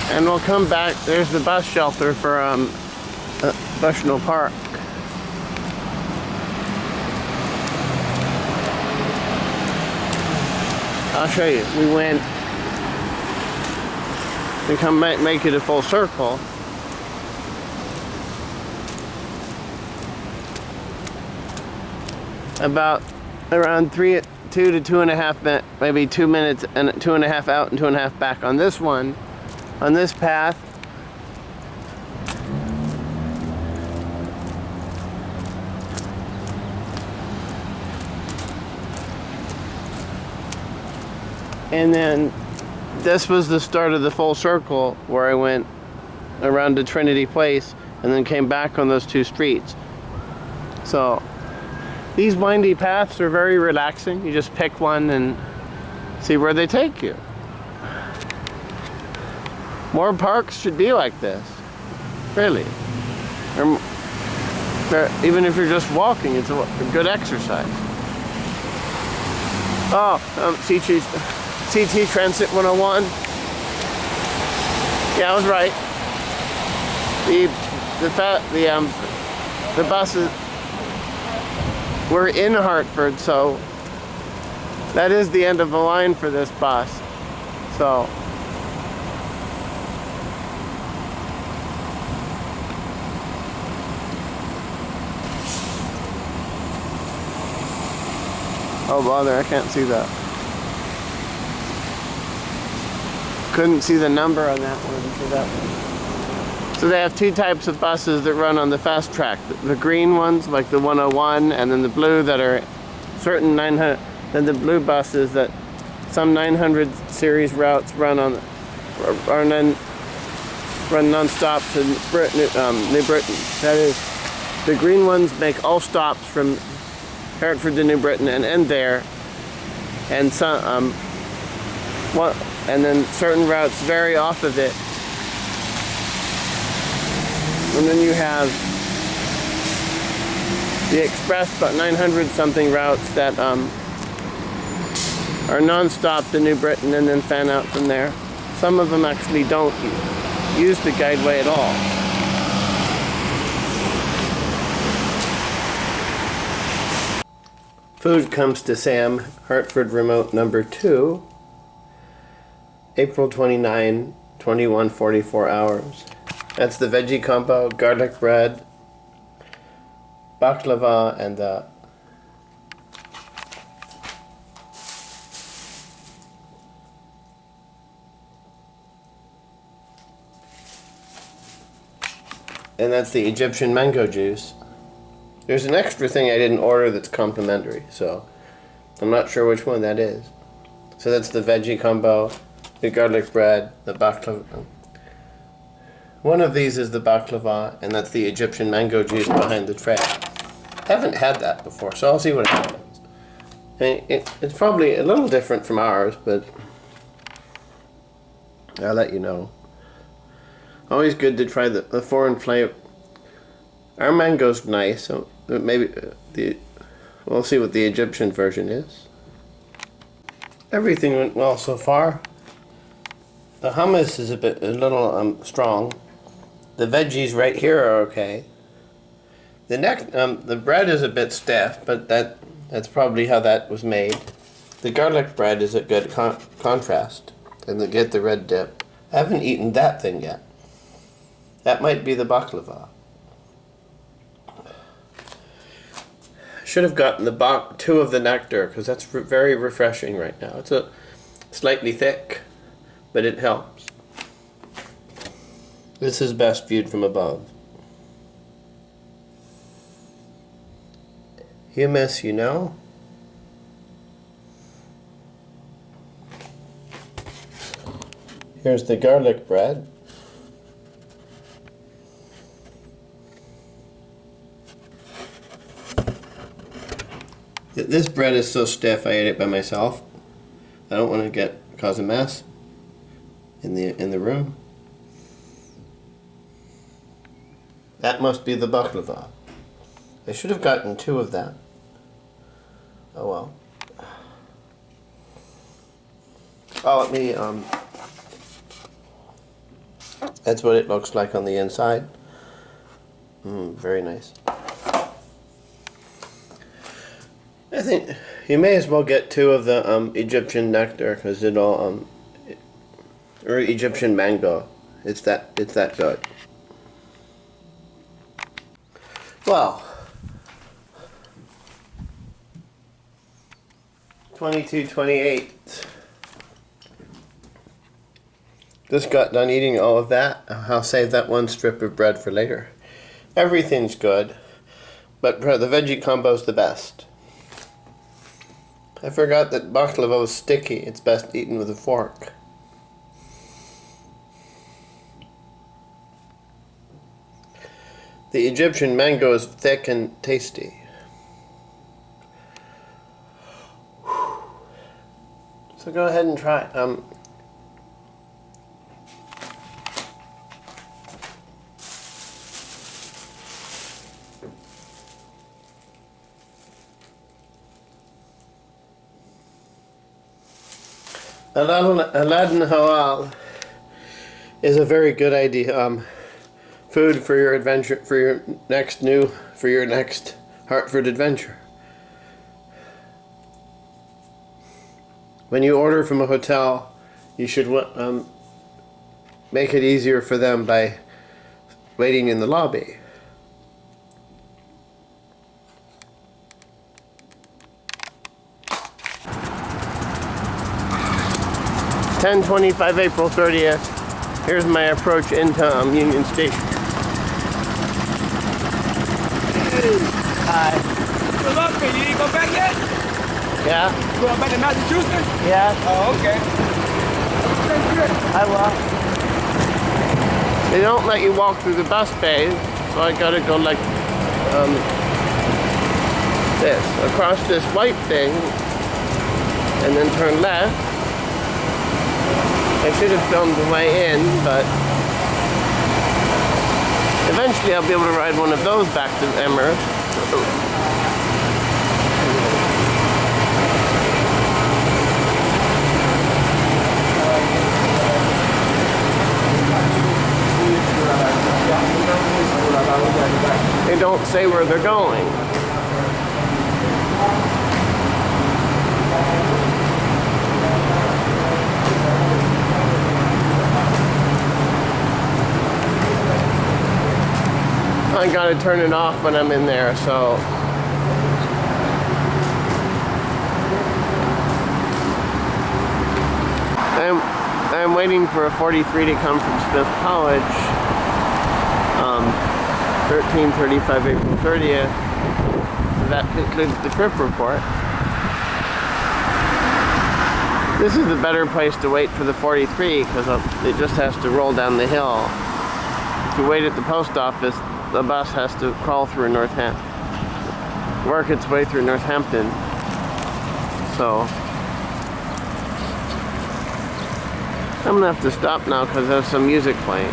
And we'll come back. There's the bus shelter for Bushnell Park. I'll show you. We went. We come back, make it a full circle. About around 2 to 2.5 minutes, maybe 2 minutes and 2.5 out and 2.5 back on this one. On this path, and then this was the start of the full circle where I went around to Trinity Place and then came back on those two streets. So these windy paths are very relaxing. You just pick one and see where they take you. More parks should be like this, really. Even if you're just walking, it's a good exercise. Oh, CT Transit 101. Yeah, I was right. The buses were in Hartford, so that is the end of the line for this bus. So. Oh bother, I can't see that. Couldn't see the number on that one for that one. So they have two types of buses that run on the fast track. The green ones, like the 101, and then the blue that are certain 900, then the blue buses that some 900 series routes run on, run non-stop to New Britain. That is The green ones make all stops from Hartford to New Britain and end there. And some, and then certain routes vary off of it. And then you have the express, about 900 something routes that are non-stop to New Britain and then fan out from there. Some of them actually don't use the guideway at all. Food comes to Sam, Hartford remote number 2, April 29, 21:44 hours. That's the veggie combo, garlic bread, baklava, and that's the Egyptian mango juice. There's an extra thing I didn't order that's complimentary, so I'm not sure which one that is. So that's the veggie combo, the garlic bread, the baklava. One of these is the baklava, and that's the Egyptian mango juice behind the tray. I haven't had that before, so I'll see what happens. I mean, it's probably a little different from ours, but I'll let you know. Always good to try the foreign flavor. Our mango's nice, so maybe we'll see what the Egyptian version is. Everything went well so far. The hummus is a little strong. The veggies right here are okay. The bread is a bit stiff, but that's probably how that was made. The garlic bread is a good contrast, and they get the red dip. I haven't eaten that thing yet. That might be the baklava. Should have gotten the 2 of the nectar, because that's very refreshing right now. It's slightly thick, but it helps. This is best viewed from above. Hummus, you know. Here's the garlic bread. This bread is so stiff I ate it by myself. I don't want to cause a mess in the room. That must be the baklava. I should have gotten 2 of that. Oh well. Oh, let me that's what it looks like on the inside. Very nice. I think you may as well get 2 of the Egyptian nectar, because it'll or Egyptian mango. It's that good. Well, 22:28. Just got done eating all of that. I'll save that 1 strip of bread for later. Everything's good, but the veggie combo's the best. I forgot that baklava was sticky. It's best eaten with a fork. The Egyptian mango is thick and tasty. So go ahead and try. Aladdin Halal is a very good idea. Food for your adventure, for your next Hartford adventure. When you order from a hotel, you should make it easier for them by waiting in the lobby. (10:25) April 30th. Here's my approach into Union Station. Hi. Good luck, man. You didn't go back yet? Yeah? You going back to Massachusetts? Yeah. Oh, okay. I will. They don't let you walk through the bus bays, so I gotta go like this, across this white thing, and then turn left. I should have filmed the way in, but eventually I'll be able to ride one of those back to Emmer. They don't say where they're going. I gotta turn it off when I'm in there, so. I'm waiting for a 43 to come from Smith College. 13:35 April 30th. So that concludes the trip report. This is the better place to wait for the 43 because it just has to roll down the hill. If you wait at the post office, the bus has to crawl through Northampton, work its way through Northampton. So I'm gonna have to stop now because there's some music playing.